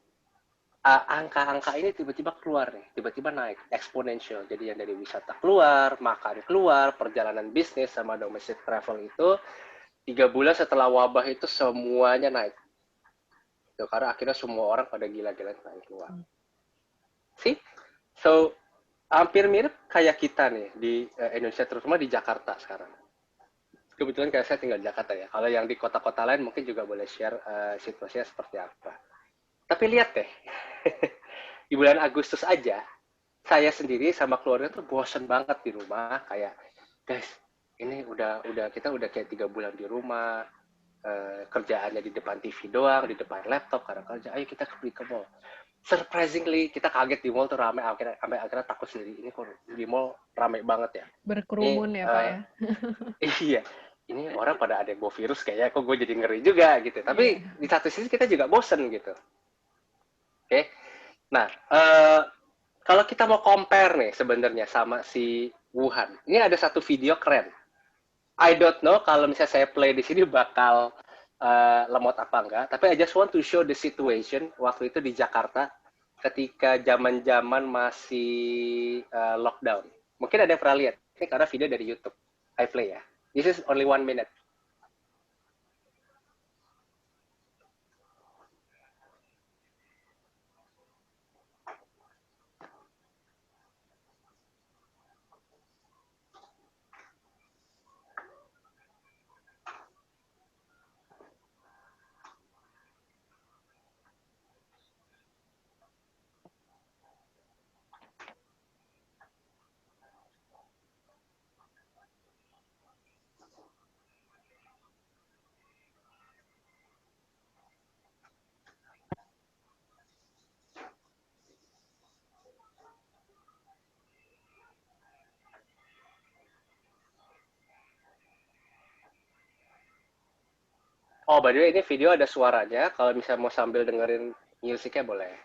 angka-angka ini tiba-tiba keluar nih, tiba-tiba naik, eksponensial. Jadi yang dari wisata keluar, makan keluar, perjalanan bisnis sama domestic travel itu 3 bulan setelah wabah itu semuanya naik. Karena akhirnya semua orang pada gila-gilaan pengen keluar. See? So, hampir mirip kayak kita nih di Indonesia, terutama di Jakarta sekarang. Kebetulan kayak saya tinggal di Jakarta ya. Kalau yang di kota-kota lain mungkin juga boleh share situasinya seperti apa. Tapi lihat deh, di bulan Agustus aja, saya sendiri sama keluarga tuh bosen banget di rumah. Kayak, guys, ini kita udah kayak 3 bulan di rumah, kerjaannya di depan TV doang, di depan laptop, karena kerja, ayo kita pergi ke mall. Surprisingly, kita kaget di mall tuh rame, akhirnya takut sendiri, ini kok di mall rame banget ya. Berkerumun ya Pak ya. Iya, ini orang pada ada yang bawa virus kayaknya, kok gue jadi ngeri juga gitu. Tapi di satu sisi kita juga bosen gitu. Oke, nah kalau kita mau compare nih sebenarnya sama si Wuhan, ini ada satu video keren. I don't know kalau misalnya saya play di sini bakal lemot apa enggak, tapi I just want to show the situation waktu itu di Jakarta ketika zaman-zaman masih lockdown. Mungkin ada yang pernah lihat, ini karena video dari YouTube. I play ya. This is only 1 minute. Oh, by the way, ini video ada suaranya. Kalau misalnya mau sambil dengerin musiknya boleh.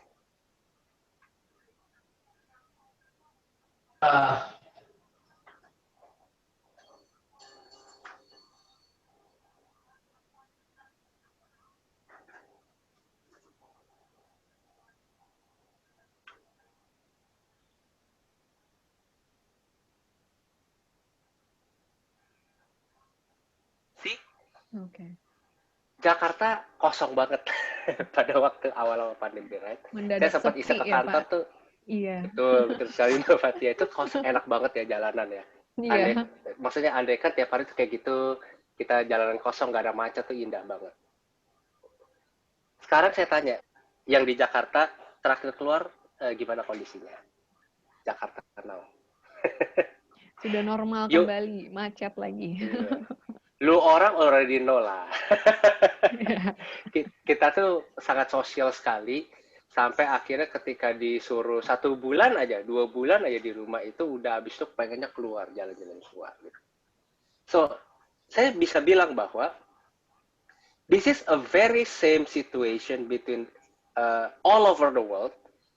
See? Oke. Jakarta kosong banget pada waktu awal-awal pandemi, right? Mendadak Saya sempat sepi iseng ke ya, kantor Pak. tuh. Iya. Betul sekali Mbak Fatia. Itu kosong, enak banget ya jalanan ya. Iya. Maksudnya andai kan tiap hari tuh kayak gitu, kita jalanan kosong, nggak ada macet tuh indah banget. Sekarang saya tanya, yang di Jakarta terakhir keluar gimana kondisinya? Jakarta now. Sudah normal Yuk. kembali, macet lagi. Iya. Lu orang already know lah. Kita tuh sangat sosial sekali, sampai akhirnya ketika disuruh 1 bulan aja, 2 bulan aja di rumah itu udah habis tuh pengennya keluar, jalan-jalan keluar. Gitu. So, saya bisa bilang bahwa this is a very same situation between all over the world.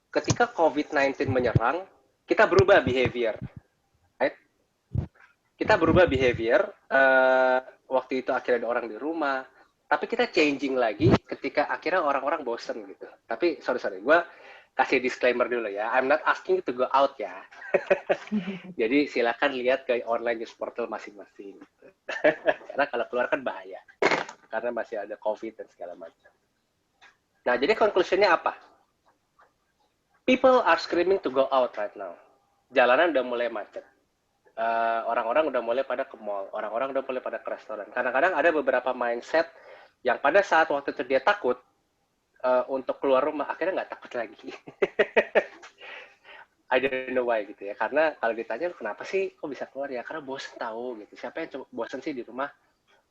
Ketika COVID-19 menyerang, kita berubah behavior. Right? Kita berubah behavior, waktu itu akhirnya ada orang di rumah, tapi kita changing lagi ketika akhirnya orang-orang bosen gitu. Tapi sorry, gue kasih disclaimer dulu ya. I'm not asking you to go out ya. Jadi silakan lihat ke online news portal masing-masing. Karena kalau keluar kan bahaya. Karena masih ada COVID dan segala macam. Nah, jadi conclusion-nya apa? People are screaming to go out right now. Jalanan udah mulai macet. Orang-orang udah mulai pada ke mall. Orang-orang udah mulai pada ke restoran. Kadang-kadang ada beberapa mindset yang pada saat waktu itu dia takut untuk keluar rumah, akhirnya nggak takut lagi. I don't know why gitu ya. Karena kalau ditanya kenapa sih kok bisa keluar ya? Karena bosen tahu gitu. Siapa yang bosen sih di rumah?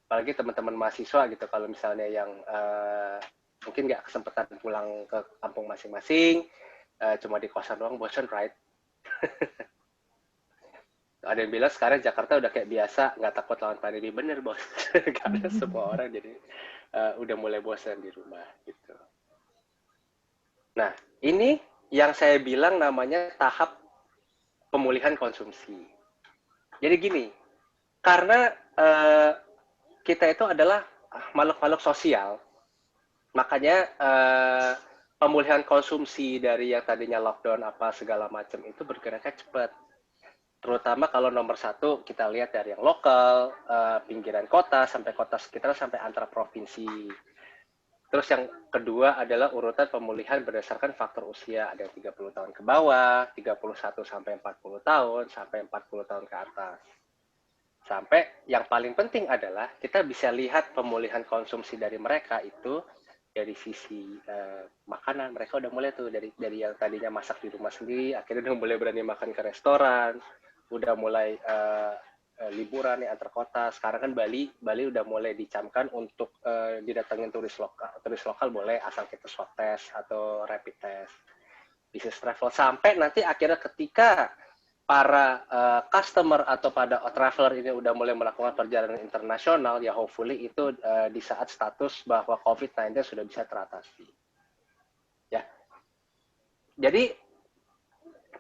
Apalagi teman-teman mahasiswa gitu. Kalau misalnya yang mungkin nggak kesempatan pulang ke kampung masing-masing, cuma di kosan doang, bosen, right? Ada yang bilang sekarang Jakarta udah kayak biasa, nggak takut lawan pandemi. Bener, bos. Karena semua orang jadi udah mulai bosan di rumah gitu. Nah, ini yang saya bilang namanya tahap pemulihan konsumsi. Jadi gini, karena kita itu adalah makhluk-makhluk sosial, makanya pemulihan konsumsi dari yang tadinya lockdown apa segala macam itu bergeraknya cepat. Terutama kalau nomor satu kita lihat dari yang lokal, pinggiran kota, sampai kota sekitar, sampai antar provinsi. Terus yang kedua adalah urutan pemulihan berdasarkan faktor usia. Ada 30 tahun ke bawah, 31 sampai 40 tahun, sampai 40 tahun ke atas. Sampai yang paling penting adalah kita bisa lihat pemulihan konsumsi dari mereka itu dari sisi makanan. Mereka udah mulai tuh dari yang tadinya masak di rumah sendiri, akhirnya udah mulai berani makan ke restoran, udah mulai liburan ya antar kota. Sekarang kan Bali udah mulai dicamkan untuk didatengin turis lokal boleh asal kita swab test atau rapid test, business travel, sampai nanti akhirnya ketika para customer atau pada traveler ini udah mulai melakukan perjalanan internasional, ya hopefully itu di saat status bahwa COVID-19 sudah bisa teratasi. Ya, jadi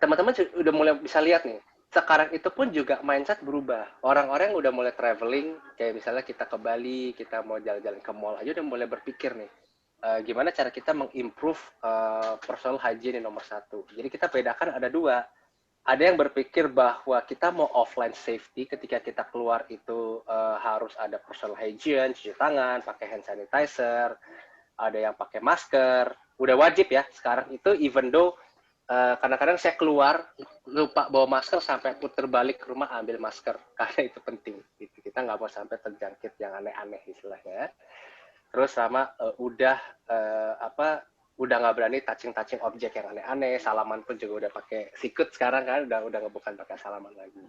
teman-teman udah mulai bisa lihat nih. Sekarang itu pun juga mindset berubah. Orang-orang udah mulai traveling, kayak misalnya kita ke Bali, kita mau jalan-jalan ke mall aja udah mulai berpikir nih, gimana cara kita mengimprove personal hygiene nomor satu. Jadi kita bedakan ada dua. Ada yang berpikir bahwa kita mau offline safety, ketika kita keluar itu harus ada personal hygiene, cuci tangan, pakai hand sanitizer, ada yang pakai masker, udah wajib ya sekarang itu, even though kadang-kadang saya keluar lupa bawa masker sampai putar balik ke rumah ambil masker karena itu penting gitu. Kita nggak mau sampai terjangkit yang aneh-aneh istilahnya. Terus sama udah nggak berani touching objek yang aneh-aneh. Salaman pun juga udah pakai sikut sekarang kan, udah bukan pakai salaman lagi.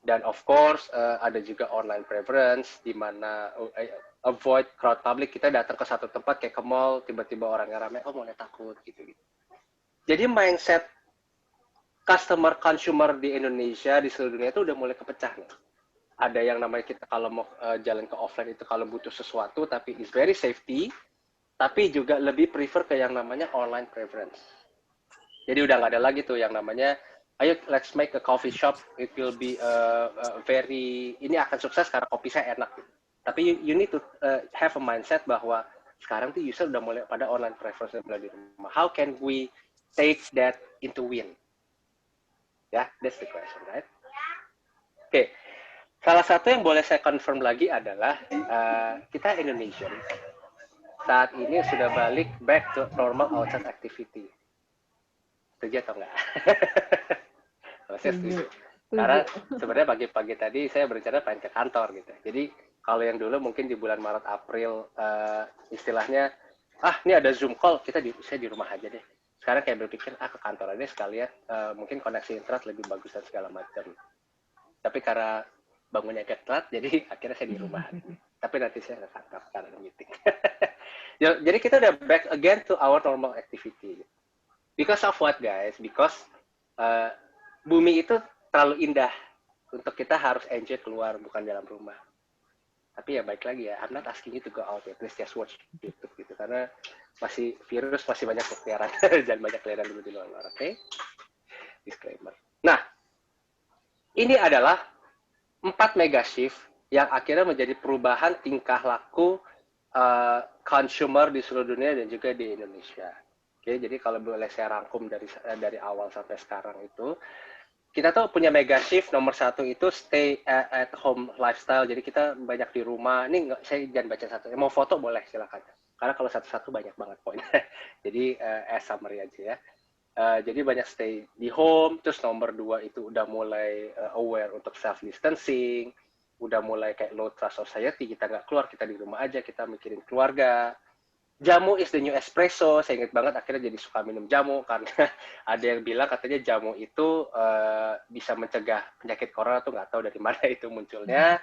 Dan of course ada juga online preference di mana avoid crowd public. Kita datang ke satu tempat kayak ke mall, tiba-tiba orangnya ramai, mulai takut gitu. Jadi mindset consumer di Indonesia, di seluruh dunia itu udah mulai kepecah nih. Ada yang namanya kita kalau mau jalan ke offline itu kalau butuh sesuatu tapi is very safety, tapi juga lebih prefer ke yang namanya online preference. Jadi udah nggak ada lagi tuh yang namanya, ayo let's make a coffee shop, it will be ini akan sukses karena kopi saya enak. Tapi you need to have a mindset bahwa sekarang tuh user udah mulai pada online preference di rumah. How can we take that into win? Ya, that's the question, right? Oke. Salah satu yang boleh saya confirm lagi adalah kita Indonesian saat ini sudah balik back to normal outside activity. Setuju atau enggak? Saya setuju. Karena sebenarnya pagi-pagi tadi saya berencana pengen ke kantor gitu. Jadi kalau yang dulu mungkin di bulan Maret April istilahnya ini ada Zoom call, saya di rumah aja deh. Sekarang kayak berpikir ke kantor aja sekalian, mungkin koneksi internet lebih bagus dan segala macam. Tapi karena bangunnya agak telat, jadi akhirnya saya di rumah. Tapi nanti saya ke kantor karena meeting. Jadi kita udah back again to our normal activity. Because of what guys? Because bumi itu terlalu indah untuk kita harus enjoy keluar, bukan dalam rumah. Tapi ya baik lagi ya, I'm not asking you to go out ya, please just watch YouTube gitu, karena virus masih banyak berkeliaran, jangan banyak keliaran dulu di luar, oke? Okay? Disclaimer. Nah, ini adalah 4 mega shift yang akhirnya menjadi perubahan tingkah laku consumer di seluruh dunia dan juga di Indonesia. Oke, jadi kalau boleh saya rangkum dari awal sampai sekarang itu, kita tuh punya mega shift nomor 1 itu stay at home lifestyle. Jadi kita banyak di rumah. Ini saya jangan baca satu. Mau foto boleh silakan. Karena kalau satu-satu banyak banget poinnya. Jadi as summary aja ya. Jadi banyak stay di home. Terus nomor 2 itu udah mulai aware untuk self distancing. Udah mulai kayak low trust society. Kita nggak keluar, kita di rumah aja. Kita mikirin keluarga. Jamu is the new espresso. Saya ingat banget akhirnya jadi suka minum jamu karena ada yang bilang katanya jamu itu bisa mencegah penyakit corona tuh nggak tahu dari mana itu munculnya.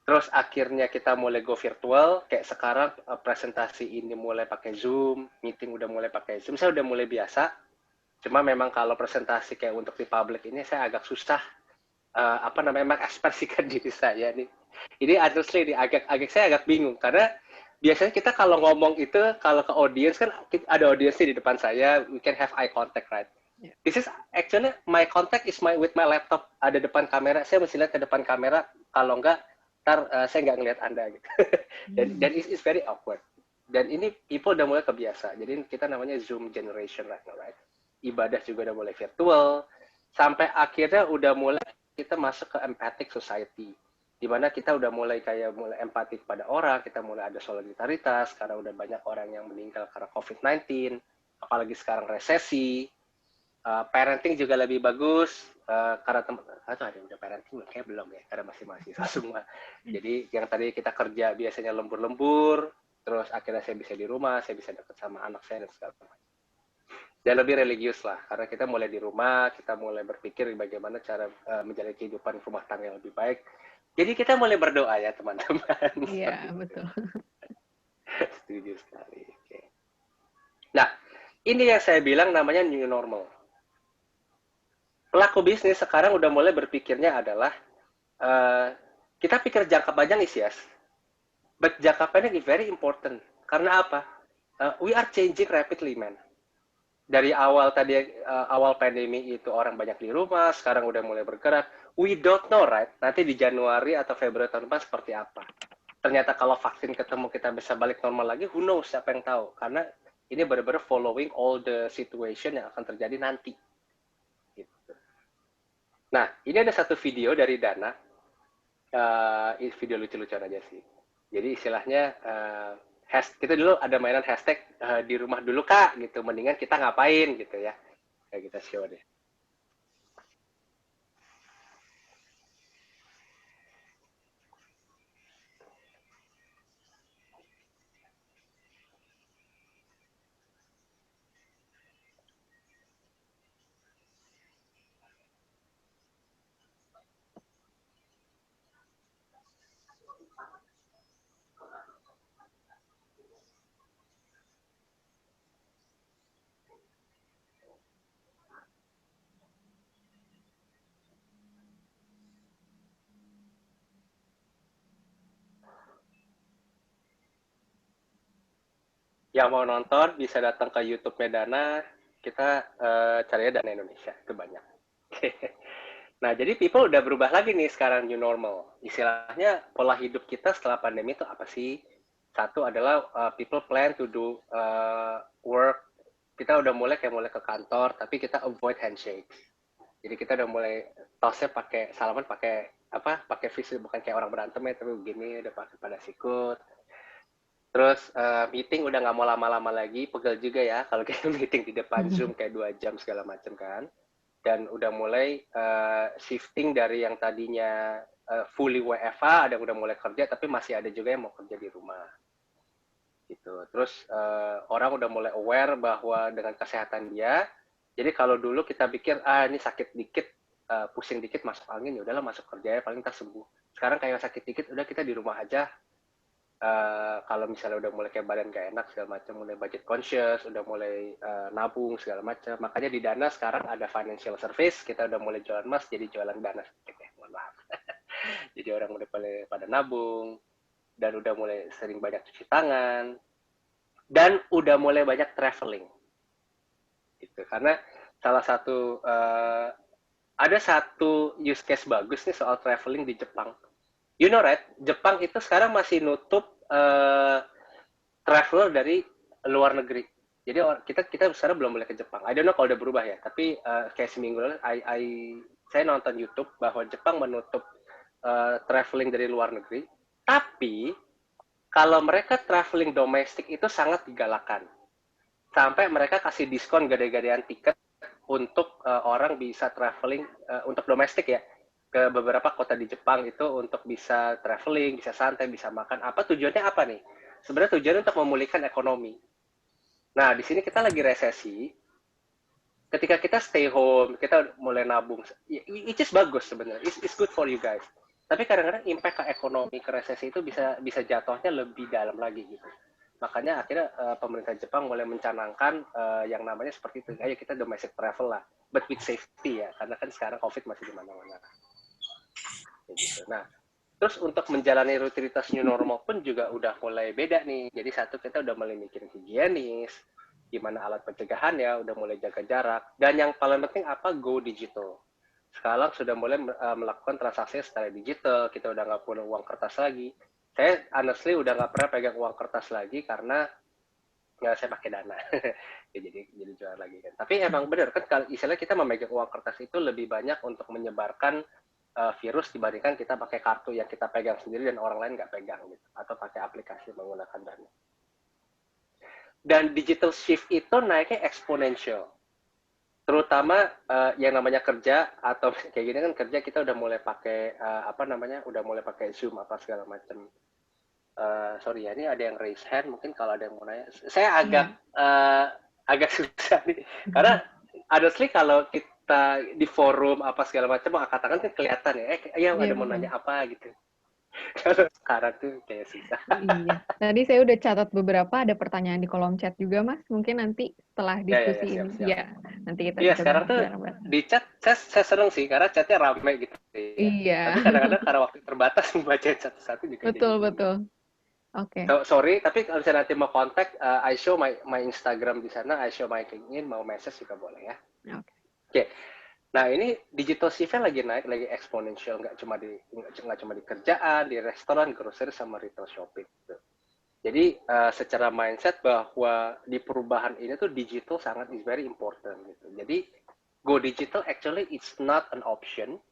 Terus akhirnya kita mulai go virtual. Kayak sekarang presentasi ini mulai pakai Zoom, meeting udah mulai pakai Zoom. Saya udah mulai biasa. Cuma memang kalau presentasi kayak untuk di public ini saya agak susah mengekspresikan diri saya nih. Ini honestly saya agak bingung karena biasanya kita kalau ngomong itu, kalau ke audience kan ada audience di depan saya, we can have eye contact, right? Yeah. This is actually my contact is with my laptop, ada depan kamera, saya mesti lihat ke depan kamera, kalau enggak, ntar saya nggak ngelihat Anda gitu. Dan it's very awkward. Dan ini people udah mulai kebiasa, jadi kita namanya Zoom generation right now, right? Ibadah juga udah mulai virtual, sampai akhirnya udah mulai kita masuk ke empathic society. Di mana kita udah mulai empati pada orang, kita mulai ada solidaritas, karena udah banyak orang yang meninggal karena COVID-19, apalagi sekarang resesi, parenting juga lebih bagus, karena ada yang udah parenting, kayak belum ya, karena masih mahasiswa semua. Jadi yang tadi kita kerja biasanya lembur-lembur, terus akhirnya saya bisa di rumah, saya bisa dekat sama anak saya dan segala macam. Dan lebih religius lah, karena kita mulai di rumah, kita mulai berpikir bagaimana cara menjalani kehidupan rumah tangga yang lebih baik. Jadi kita mulai berdoa ya teman-teman. Iya, betul. Setuju sekali. Oke. Nah, ini yang saya bilang namanya new normal. Pelaku bisnis sekarang udah mulai berpikirnya adalah, kita pikir jangka panjang is yes, but jangka pendek is very important. Karena apa? We are changing rapidly, man. Dari awal pandemi itu orang banyak di rumah, sekarang udah mulai bergerak. We don't know, right? Nanti di Januari atau Februari tahun depan seperti apa. Ternyata kalau vaksin ketemu kita bisa balik normal lagi, who knows, siapa yang tahu. Karena ini benar-benar following all the situation yang akan terjadi nanti. Gitu. Nah, ini ada satu video dari Dana. Video lucu-lucuan aja sih. Jadi istilahnya, kita dulu ada mainan hashtag di rumah dulu Kak, gitu. Mendingan kita ngapain gitu ya. Kayak kita show deh. Yang mau nonton bisa datang ke YouTube-nya Dana, kita carinya Dana Indonesia, itu banyak. Nah, jadi people udah berubah lagi nih sekarang new normal. Istilahnya pola hidup kita setelah pandemi itu apa sih? Satu adalah people plan to do work. Kita udah mulai ke kantor, tapi kita avoid handshake. Jadi kita udah mulai tosnya salaman pakai fisik, bukan kayak orang berantem ya, tapi begini udah pakai pada sikut. Terus meeting udah nggak mau lama-lama lagi, pegel juga ya kalau kita meeting di depan Zoom kayak 2 jam segala macam kan. Dan udah mulai shifting dari yang tadinya fully WFH, ada yang udah mulai kerja, tapi masih ada juga yang mau kerja di rumah. Gitu. Terus orang udah mulai aware bahwa dengan kesehatan dia, jadi kalau dulu kita pikir, ini sakit dikit, pusing dikit masuk angin, ya udahlah masuk kerja ya, paling kita sembuh. Sekarang kayak sakit dikit, udah kita di rumah aja. Kalau misalnya udah mulai kayak badan gak enak segala macam, mulai budget conscious, udah mulai nabung segala macam. Makanya di Dana sekarang ada financial service, kita udah mulai jualan emas, jadi jualan Dana sedikit ya, mohon maaf. Jadi orang udah pada nabung, dan udah mulai sering banyak cuci tangan, dan udah mulai banyak traveling. Gitu. Karena salah satu, ada satu use case bagus nih soal traveling di Jepang. You know right, Jepang itu sekarang masih nutup traveler dari luar negeri. Jadi kita sekarang belum boleh ke Jepang. I don't know kalau udah berubah ya, tapi kayak seminggu lalu saya nonton YouTube bahwa Jepang menutup traveling dari luar negeri. Tapi kalau mereka traveling domestik itu sangat digalakan. Sampai mereka kasih diskon gede-gedean tiket untuk orang bisa traveling untuk domestik ya ke beberapa kota di Jepang itu untuk bisa traveling, bisa santai, bisa makan. Apa tujuannya apa nih? Sebenarnya tujuannya untuk memulihkan ekonomi. Nah, di sini kita lagi resesi. Ketika kita stay home, kita mulai nabung. Which is bagus sebenarnya. It's good for you guys. Tapi kadang-kadang impact ke ekonomi, ke resesi itu bisa jatuhnya lebih dalam lagi gitu. Makanya akhirnya pemerintah Jepang mulai mencanangkan yang namanya seperti itu. Ayo kita domestic travel lah, but with safety ya. Karena kan sekarang COVID masih di mana-mana. Gitu. Nah, terus untuk menjalani rutinitas new normal pun juga udah mulai beda nih. Jadi satu, kita udah mulai mikirin higienis, gimana alat pencegahannya, udah mulai jaga jarak. Dan yang paling penting apa? Go digital. Sekarang sudah mulai melakukan transaksi secara digital, kita udah nggak perlu uang kertas lagi. Saya honestly udah nggak pernah pegang uang kertas lagi karena nggak saya pakai Dana. Ya, jadi jual lagi kan. Tapi emang benar kan, kalau istilahnya kita memegang uang kertas itu lebih banyak untuk menyebarkan virus dibandingkan kita pakai kartu yang kita pegang sendiri dan orang lain nggak pegang gitu, atau pakai aplikasi menggunakan Dana. Dan digital shift itu naiknya eksponensial, terutama yang namanya kerja atau kayak gini kan, kerja kita udah mulai pakai udah mulai pakai Zoom apa segala macam. Sorry ya, ini ada yang raise hand, mungkin kalau ada yang mau nanya. Saya agak susah nih, karena honestly kalau kita di forum apa segala macam angkat tangan kan kelihatan ya, ada mau nanya apa gitu. Kalau sekarang tuh kayak susah. Iya. Tadi saya udah catat beberapa, ada pertanyaan di kolom chat juga, Mas. Mungkin nanti setelah diskusi ini, ya nanti kita Iya, bisa sekarang tuh di chat saya seneng sih karena chatnya rame gitu. Ya. Iya. Tapi kadang-kadang karena waktu terbatas membaca satu-satu juga. Betul. Oke. So, sorry, tapi kalau misalnya nanti mau kontak, I show my Instagram di sana, I show my LinkedIn, mau message juga boleh ya. Oke. Nah, ini digital shift lagi naik, lagi eksponensial, nggak cuma di kerjaan, di restoran, grocery, sama retail shopping. Gitu. Jadi secara mindset bahwa di perubahan ini tuh digital sangat is very important. Gitu. Jadi go digital actually it's not an option,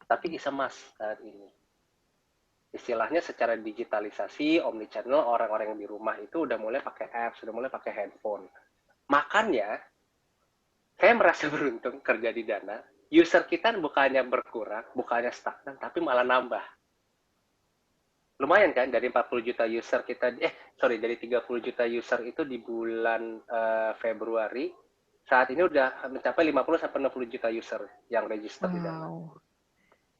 tapi it's a must saat ini. Istilahnya secara digitalisasi, omnichannel, orang-orang yang di rumah itu udah mulai pakai apps, sudah mulai pakai handphone. Makanya saya merasa beruntung kerja di Dana. User kita bukannya berkurang, bukannya stagnan, tapi malah nambah. Lumayan kan, dari 40 juta user kita, dari 30 juta user itu di bulan Februari, saat ini udah mencapai 50-60 juta user yang register di Dana.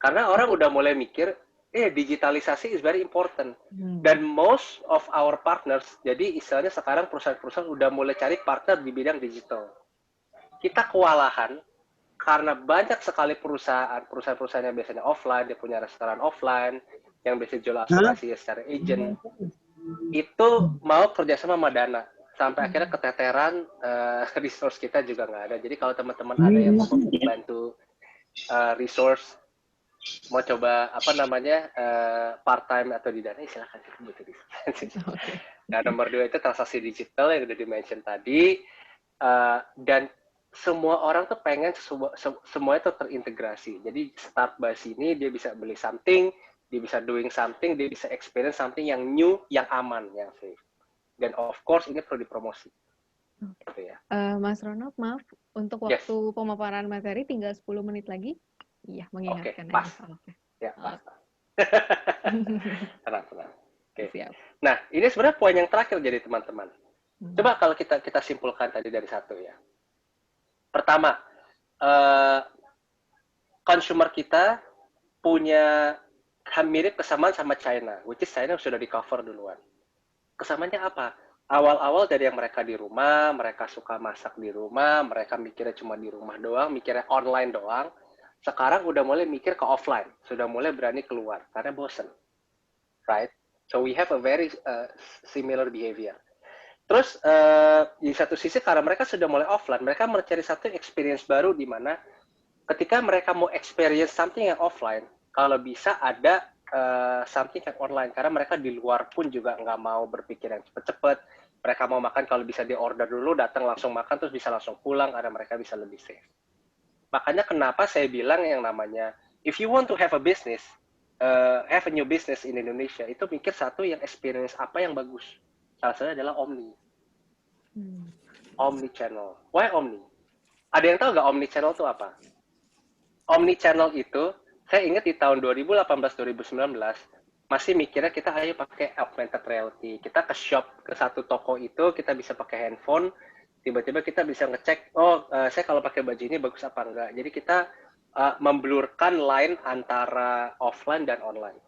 Karena orang udah mulai mikir, digitalisasi is very important. Dan most of our partners, jadi istilahnya sekarang perusahaan-perusahaan udah mulai cari partner di bidang digital. Kita kewalahan karena banyak sekali perusahaan yang biasanya offline, dia punya restoran offline, yang biasa jual asuransi secara agent, itu mau kerjasama sama Dana. Sampai akhirnya keteteran, resource kita juga nggak ada. Jadi kalau teman-teman ada yang mau bantu resource, mau coba part-time atau di Dana, silakan butuh diskusi. Nah, nomor 2 itu transaksi digital yang udah di-mention tadi, dan semua orang tuh pengen semua itu terintegrasi. Jadi start by sini dia bisa beli something, dia bisa doing something, dia bisa experience something yang new, yang aman, yang safe. Dan of course ini perlu dipromosi. Gitu ya. Mas Ronald, maaf untuk waktu pemaparan materi tinggal 10 menit lagi. Iya, mengingatkan. Oke, pas. Ya, pas. Tenang. Oke. Siap. Nah, ini sebenarnya poin yang terakhir jadi teman-teman. Coba kalau kita simpulkan tadi dari satu ya. Pertama, consumer kita punya mirip kesamaan sama China, which is China sudah di cover duluan. Kesamaannya apa? Awal-awal dari yang mereka di rumah, mereka suka masak di rumah, mereka mikirnya cuma di rumah doang, mikirnya online doang. Sekarang udah mulai mikir ke offline, sudah mulai berani keluar karena bosen, right? So we have a very similar behavior. Terus di satu sisi karena mereka sudah mulai offline, mereka mencari satu experience baru di mana ketika mereka mau experience something yang offline, kalau bisa ada something yang online, karena mereka di luar pun juga nggak mau berpikir yang cepet-cepet, Mereka mau makan kalau bisa di order dulu, datang langsung makan, terus bisa langsung pulang, karena mereka bisa lebih safe. Makanya kenapa saya bilang yang namanya, if you want to have a business, have a new business in Indonesia, itu mikir satu yang experience apa yang bagus. Salah satunya adalah Omni. Omni channel. Why Omni? Ada yang tahu nggak Omni channel itu apa? Omni channel itu, saya ingat di tahun 2018-2019, masih mikirnya kita ayo pakai augmented reality. Kita ke shop, ke satu toko itu, kita bisa pakai handphone, tiba-tiba kita bisa ngecek, saya kalau pakai baju ini bagus apa enggak. Jadi kita memblurkan line antara offline dan online.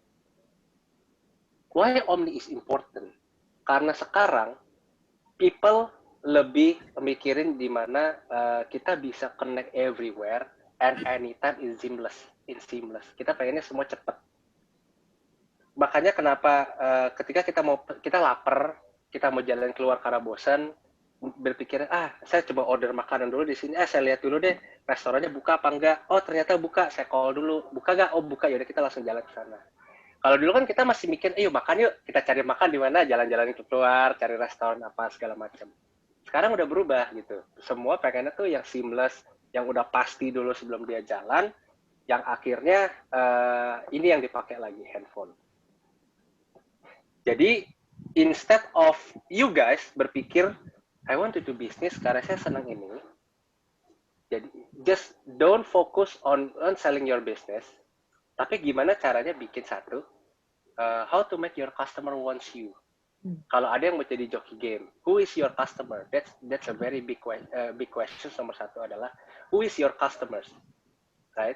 Why Omni is important? Karena sekarang, people lebih mikirin di mana kita bisa connect everywhere and anytime in seamless. Kita pengennya semua cepat. Makanya kenapa ketika kita lapar, kita mau jalan keluar karena bosan, berpikir saya coba order makanan dulu di sini, saya lihat dulu deh restorannya buka apa enggak. Oh ternyata buka, saya call dulu. Buka nggak? Oh buka, yaudah kita langsung jalan ke sana. Kalau dulu kan kita masih mikir, ayo makan yuk, kita cari makan di mana, jalan-jalan keluar, cari restoran apa segala macam. Sekarang udah berubah gitu. Semua pengennya tuh yang seamless, yang udah pasti dulu sebelum dia jalan, yang akhirnya ini yang dipakai lagi, handphone. Jadi, instead of you guys berpikir, I want to do business karena saya senang ini, jadi just don't focus on selling your business, tapi gimana caranya bikin satu, how to make your customer wants you. Kalau ada yang mau jadi joki game, who is your customer? That's a very big question. Nomor satu adalah, who is your customers, right?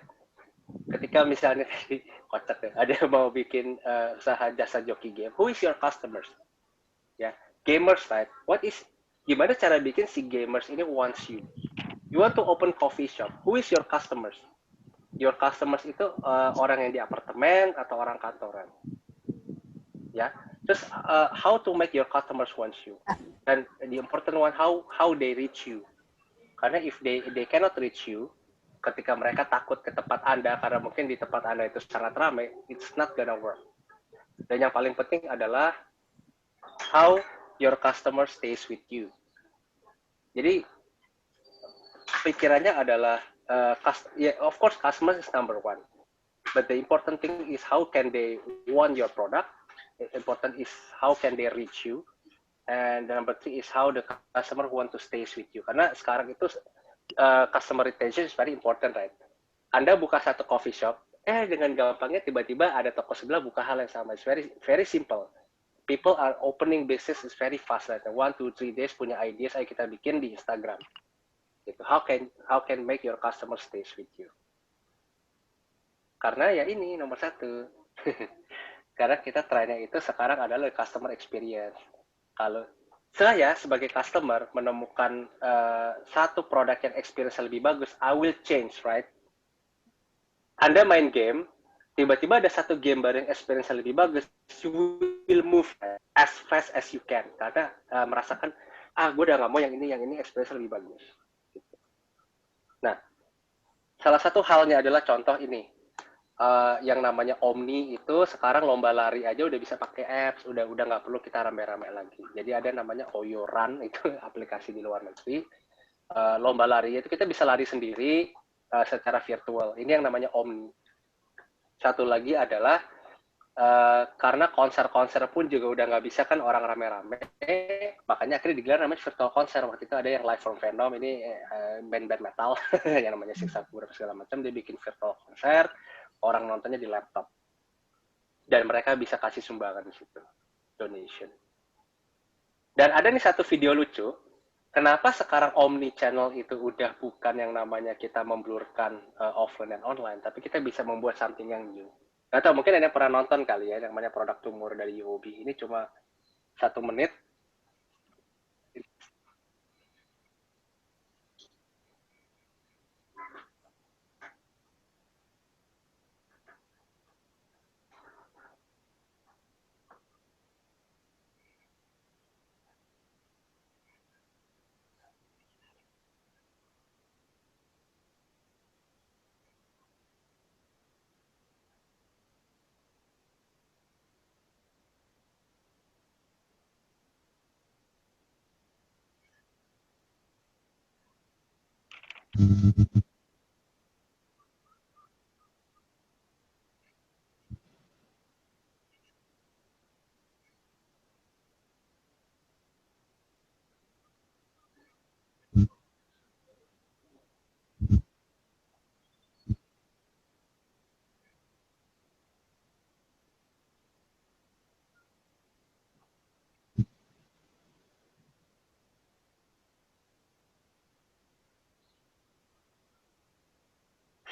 Ketika misalnya tadi kocak ya, ada yang mau bikin usaha jasa joki game, who is your customers? Ya, gamers, right? Gimana cara bikin si gamers ini wants you? You want to open coffee shop, who is your customers? Your customers itu orang yang di apartemen atau orang kantoran. Ya, just how to make your customers wants you. And the important one, how they reach you. Karena if they cannot reach you, ketika mereka takut ke tempat Anda karena mungkin di tempat Anda itu sangat ramai, it's not gonna work. Dan yang paling penting adalah how your customer stays with you. Jadi pikirannya adalah of course customer is number one, but the important thing is how can they want your product. Important is how can they reach you, and the number three is how the customer want to stays with you. Karena sekarang itu customer retention is very important, right? Anda buka satu coffee shop, dengan gampangnya tiba-tiba ada toko sebelah buka hal yang sama. It's very very simple. People are opening business is very fast, right? 1, 2, 3 days punya ideas, ayo kita bikin di Instagram. Gitu. How can make your customer stays with you? Karena ya ini nomor satu. Karena kita trennya itu sekarang adalah customer experience. Kalau saya sebagai customer menemukan satu produk yang experience lebih bagus, I will change, right? Anda main game, tiba-tiba ada satu game baru yang experience lebih bagus, you will move as fast as you can. Karena merasakan, gue udah nggak mau yang ini experience lebih bagus. Nah, salah satu halnya adalah contoh ini. Yang namanya Omni itu sekarang lomba lari aja udah bisa pakai apps, udah nggak perlu kita rame-rame lagi. Jadi ada namanya Oyo Run, itu aplikasi di luar negeri. Lomba lari itu kita bisa lari sendiri secara virtual. Ini yang namanya Omni. Satu lagi adalah karena konser-konser pun juga udah nggak bisa kan orang rame-rame, makanya akhirnya digelar namanya virtual konser. Waktu itu ada yang Live from Venom, ini band-band metal yang namanya Six Sabur segala macam, dia bikin virtual konser, orang nontonnya di laptop, dan mereka bisa kasih sumbangan di situ, donation. Dan ada nih satu video lucu, kenapa sekarang Omni Channel itu udah bukan yang namanya kita memblurkan offline dan online, tapi kita bisa membuat something yang new. Nggak tahu, mungkin ada yang pernah nonton kali ya, yang namanya Produk Tumor dari UOB. Ini cuma 1 menit.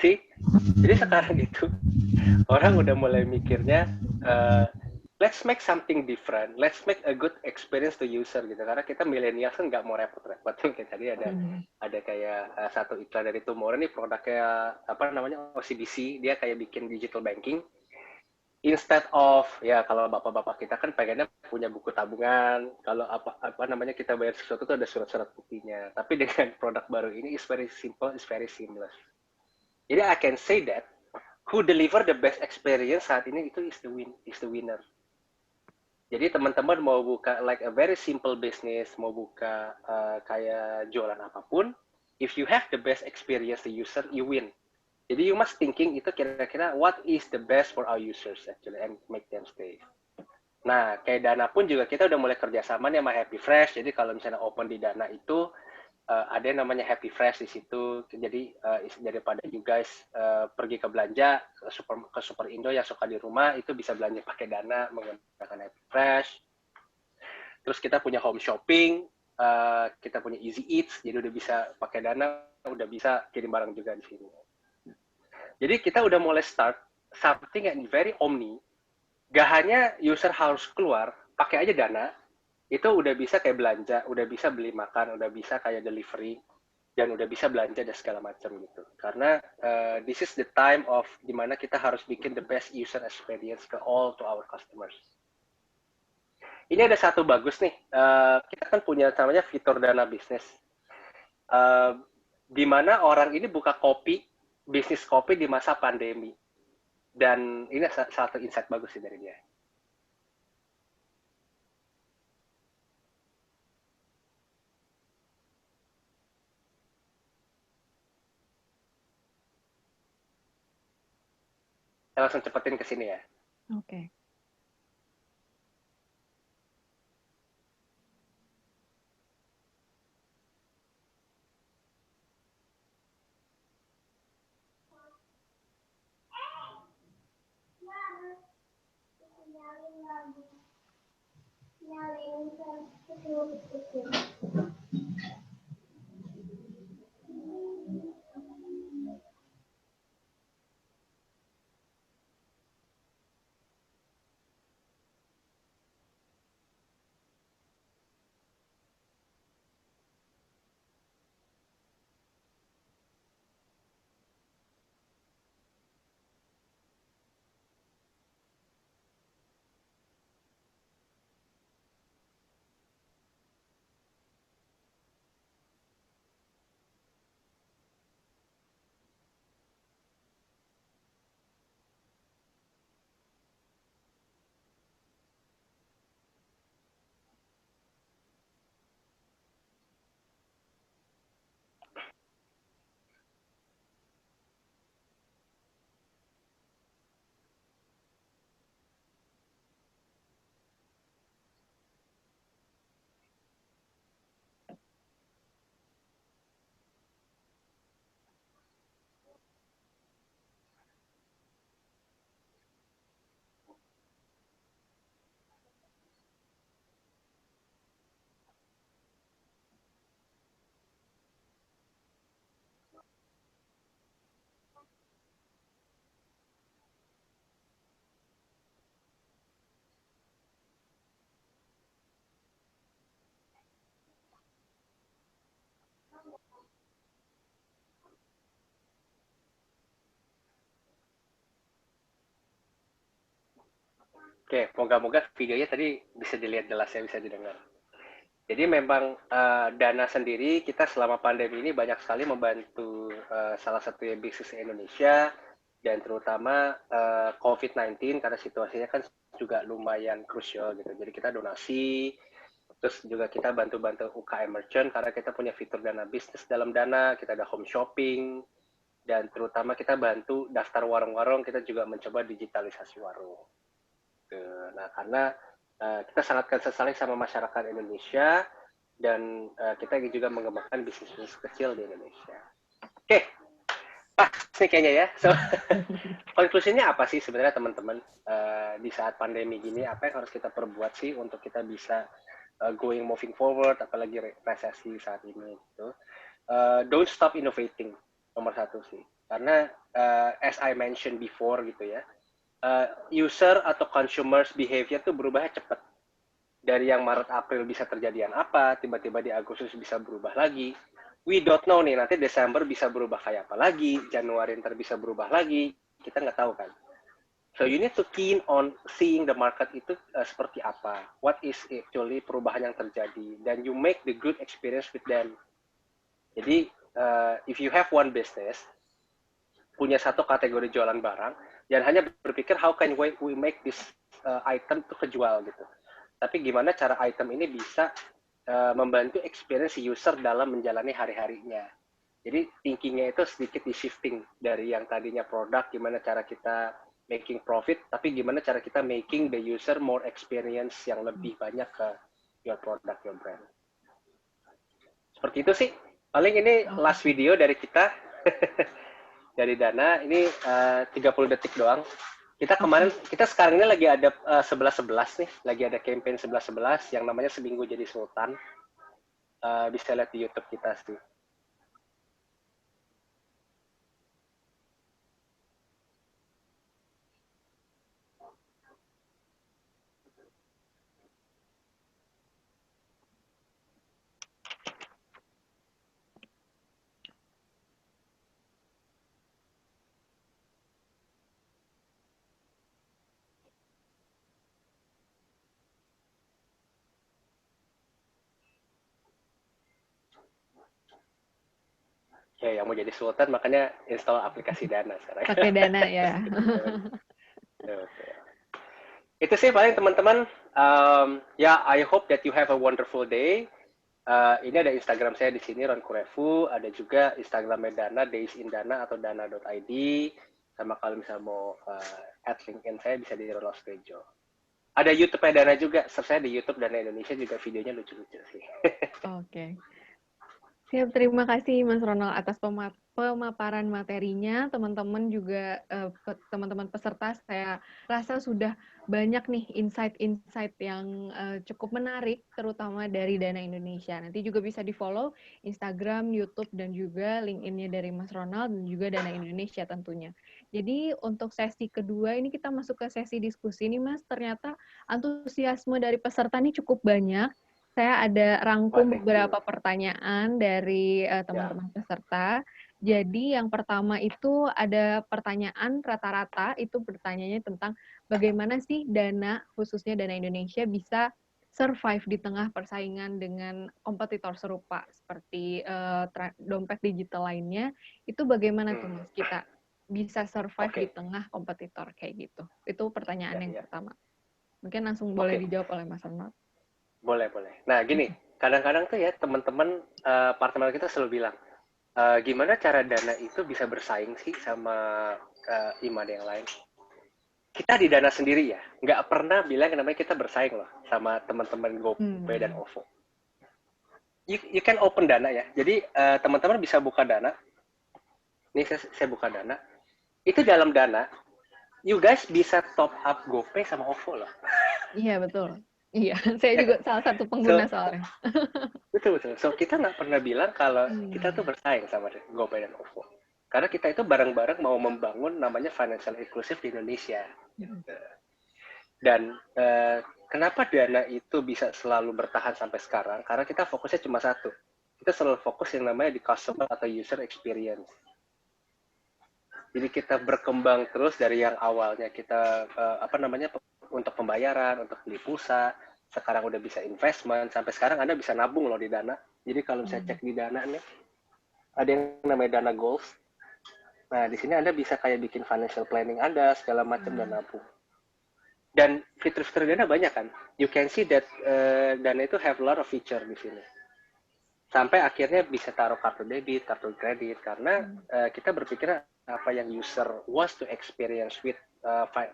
sih. Jadi sekarang itu orang udah mulai mikirnya let's make something different, let's make a good experience to user gitu. Karena kita milenial kan nggak mau repot-repot. Kayak tadi ada kayak satu iklan dari Tomorrow nih, produknya apa namanya, OCBC, dia kayak bikin digital banking. Instead of ya kalau bapak-bapak kita kan pengennya punya buku tabungan, kalau apa namanya kita bayar sesuatu tuh ada surat-surat buktinya. Tapi dengan produk baru ini is very simple, is very seamless. Jadi I can say that who deliver the best experience saat ini itu is the winner. Jadi teman-teman mau buka like a very simple business, mau buka kayak jualan apapun, if you have the best experience the user, you win. Jadi you must thinking itu kira-kira what is the best for our users actually and make them stay. Nah, kayak Dana pun juga kita udah mulai kerjasama nih sama Happy Fresh. Jadi kalau misalnya open di Dana itu ada yang namanya Happy Fresh di situ. Jadi daripada you guys pergi ke belanja ke Super Indo yang suka di rumah, itu bisa belanja pakai Dana menggunakan Happy Fresh. Terus kita punya home shopping, kita punya Easy Eats, jadi udah bisa pakai Dana, udah bisa kirim barang juga di sini. Jadi kita udah mulai start something yang very omni. Gak hanya user harus keluar, pakai aja Dana, itu udah bisa kayak belanja, udah bisa beli makan, udah bisa kayak delivery, dan udah bisa belanja dan segala macam gitu. Karena this is the time of dimana kita harus bikin the best user experience ke all to our customers. Ini ada satu bagus nih, kita kan punya namanya fitur Dana Business. Dimana orang ini buka kopi, bisnis kopi di masa pandemi. Dan ini satu insight bagus sih dari dia. Saya langsung cepetin ke sini ya. Oke. Oke, moga-moga videonya tadi bisa dilihat jelas ya, bisa didengar. Jadi memang Dana sendiri kita selama pandemi ini banyak sekali membantu salah satu bisnis Indonesia dan terutama COVID-19 karena situasinya kan juga lumayan krusial gitu. Jadi kita donasi, Terus juga kita bantu-bantu UKM merchant karena kita punya fitur dana bisnis dalam Dana, kita ada home shopping, dan terutama kita bantu daftar warung-warung, kita juga mencoba digitalisasi warung. Nah, karena kita sangat concern sama masyarakat Indonesia, dan kita juga mengembangkan bisnis kecil di Indonesia. Oke, pas nih kayaknya ya. So, konklusinya apa sih sebenarnya teman-teman di saat pandemi gini? Apa yang harus kita perbuat sih untuk kita bisa moving forward, apalagi resesi saat ini gitu. Don't stop innovating, nomor satu sih. Karena as I mentioned before gitu ya, user atau consumers behavior tuh berubahnya cepat. Dari yang Maret April bisa terjadian apa, tiba-tiba di Agustus bisa berubah lagi. We don't know nih, nanti Desember bisa berubah kayak apa lagi, Januari ntar bisa berubah lagi, kita nggak tahu kan. So you need to keen on seeing the market itu seperti apa, what is actually perubahan yang terjadi, dan you make the good experience with them. Jadi if you have one business, punya satu kategori jualan barang, jangan hanya berpikir how can we make this item itu kejual gitu. Tapi gimana cara item ini bisa membantu experience user dalam menjalani hari-harinya. Jadi thinkingnya itu sedikit di shifting dari yang tadinya produk, gimana cara kita making profit, tapi gimana cara kita making the user more experience yang lebih banyak ke your product, your brand. Seperti itu sih. Paling ini last video dari kita. Dari Dana, ini 30 detik doang. Kita sekarang ini lagi ada 11-11 nih, lagi ada campaign 11-11 yang namanya Seminggu Jadi Sultan. Bisa lihat di YouTube kita sih. Ya, yang mau jadi sultan makanya install aplikasi Dana sekarang. Pakai Dana ya. Itu sih paling teman-teman. Ya, I hope that you have a wonderful day. Ini ada Instagram saya di sini, Ron Kurefu. Ada juga Instagramnya Dana, Days in Dana atau dana.id. Sama kalau misalnya mau add LinkedIn saya bisa di Ron Oskejo. Ada YouTube-nya Dana juga. Saya di YouTube Dana Indonesia juga videonya lucu-lucu sih. Oke. Siap, terima kasih Mas Ronald atas pemaparan materinya. Teman-teman juga, teman-teman peserta, saya rasa sudah banyak nih insight-insight yang cukup menarik, terutama dari Dana Indonesia. Nanti juga bisa di-follow Instagram, YouTube, dan juga LinkedIn-nya dari Mas Ronald, dan juga Dana Indonesia tentunya. Jadi untuk sesi kedua ini kita masuk ke sesi diskusi nih Mas, ternyata antusiasme dari peserta ini cukup banyak. Saya ada rangkum beberapa pertanyaan dari teman-teman peserta. Jadi yang pertama itu ada pertanyaan rata-rata itu bertanyanya tentang bagaimana sih Dana, khususnya Dana Indonesia, bisa survive di tengah persaingan dengan kompetitor serupa seperti dompet digital lainnya. Itu bagaimana tuh Mas kita bisa survive di tengah kompetitor kayak gitu? Itu pertanyaan yang pertama. Mungkin langsung boleh dijawab oleh Mas Ronald. Boleh. Nah, gini, kadang-kadang tuh ya teman-teman partner kita selalu bilang, gimana cara Dana itu bisa bersaing sih sama IMAD yang lain? Kita di Dana sendiri ya, nggak pernah bilang yang namanya kita bersaing loh sama teman-teman GoPay dan OVO. You can open Dana ya, jadi teman-teman bisa buka Dana. Ini saya buka Dana. Itu dalam Dana, you guys bisa top up GoPay sama OVO loh. Iya, betul. Iya, saya juga salah satu pengguna soalnya. Betul. So, kita nggak pernah bilang kalau kita tuh bersaing sama GoPay dan OVO. Karena kita itu bareng-bareng mau membangun namanya financial inclusive di Indonesia. Dan kenapa Dana itu bisa selalu bertahan sampai sekarang? Karena kita fokusnya cuma satu. Kita selalu fokus yang namanya di customer atau user experience. Jadi kita berkembang terus dari yang awalnya kita untuk pembayaran, untuk beli pulsa, sekarang udah bisa investment, sampai sekarang Anda bisa nabung loh di Dana. Jadi kalau saya cek di Dana nih, ada yang namanya Dana Goals. Nah, di sini Anda bisa kayak bikin financial planning Anda, segala macam dan nabung. Dan fitur-fitur Dana banyak kan. You can see that Dana itu have a lot of feature di sini. Sampai akhirnya bisa taruh kartu debit, kartu kredit, karena kita berpikir apa yang user wants to experience with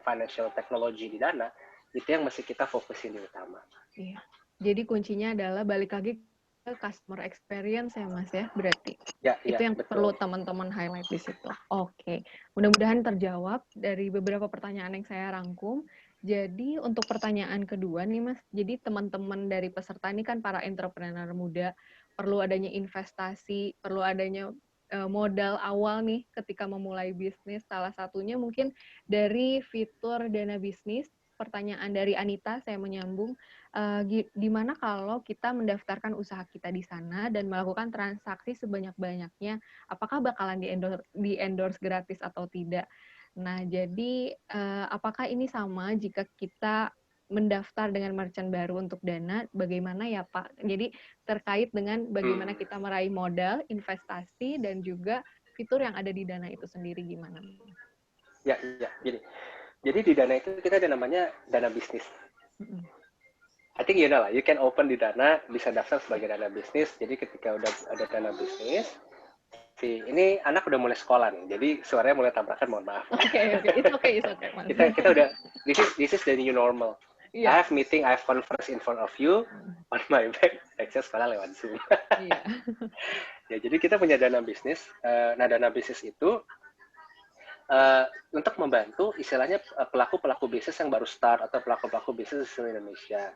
financial technology di Dana, itu yang mesti kita fokusin di utama. Iya. Jadi kuncinya adalah balik lagi ke customer experience ya Mas ya, berarti. Ya, itu yang betul. perlu teman-teman highlight di situ. Oke. Mudah-mudahan terjawab dari beberapa pertanyaan yang saya rangkum. Jadi untuk pertanyaan kedua nih Mas, jadi teman-teman dari peserta ini kan para entrepreneur muda, perlu adanya investasi, perlu adanya modal awal nih ketika memulai bisnis. Salah satunya mungkin dari fitur Dana Bisnis. Pertanyaan dari Anita, saya menyambung, gimana kalau kita mendaftarkan usaha kita di sana dan melakukan transaksi sebanyak-banyaknya, apakah bakalan di-endorse gratis atau tidak? Nah, jadi apakah ini sama jika kita mendaftar dengan merchant baru untuk Dana, bagaimana ya Pak? Jadi terkait dengan bagaimana kita meraih modal, investasi, dan juga fitur yang ada di Dana itu sendiri gimana? Ya, gini. Jadi di Dana itu kita ada namanya Dana Bisnis. I think you know lah, you can open di Dana, bisa daftar sebagai Dana Bisnis. Jadi ketika udah ada Dana Bisnis, ini anak udah mulai sekolah nih, jadi suaranya mulai tabrakan, mohon maaf. Oke, it's okay. Kita udah, this is the new normal. Yeah. I have meeting, I have conference in front of you, on my back, saya sekolah lewat Zoom. Yeah. Ya, jadi kita punya Dana Bisnis. Nah, Dana Bisnis itu untuk membantu istilahnya pelaku-pelaku bisnis yang baru start atau pelaku-pelaku bisnis di seluruh Indonesia.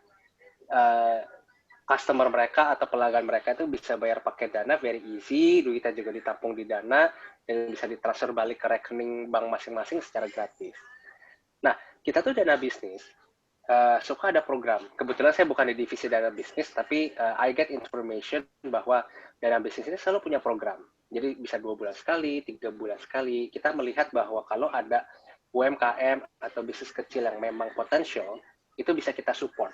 Customer mereka atau pelanggan mereka itu bisa bayar pakai Dana very easy, duitnya juga ditampung di Dana dan bisa ditransfer balik ke rekening bank masing-masing secara gratis. Nah, kita tuh Dana Bisnis suka ada program. Kebetulan saya bukan di divisi Dana Bisnis, tapi I get information bahwa Dana Bisnis ini selalu punya program. Jadi bisa 2 bulan sekali, 3 bulan sekali. Kita melihat bahwa kalau ada UMKM atau bisnis kecil yang memang potensial, itu bisa kita support.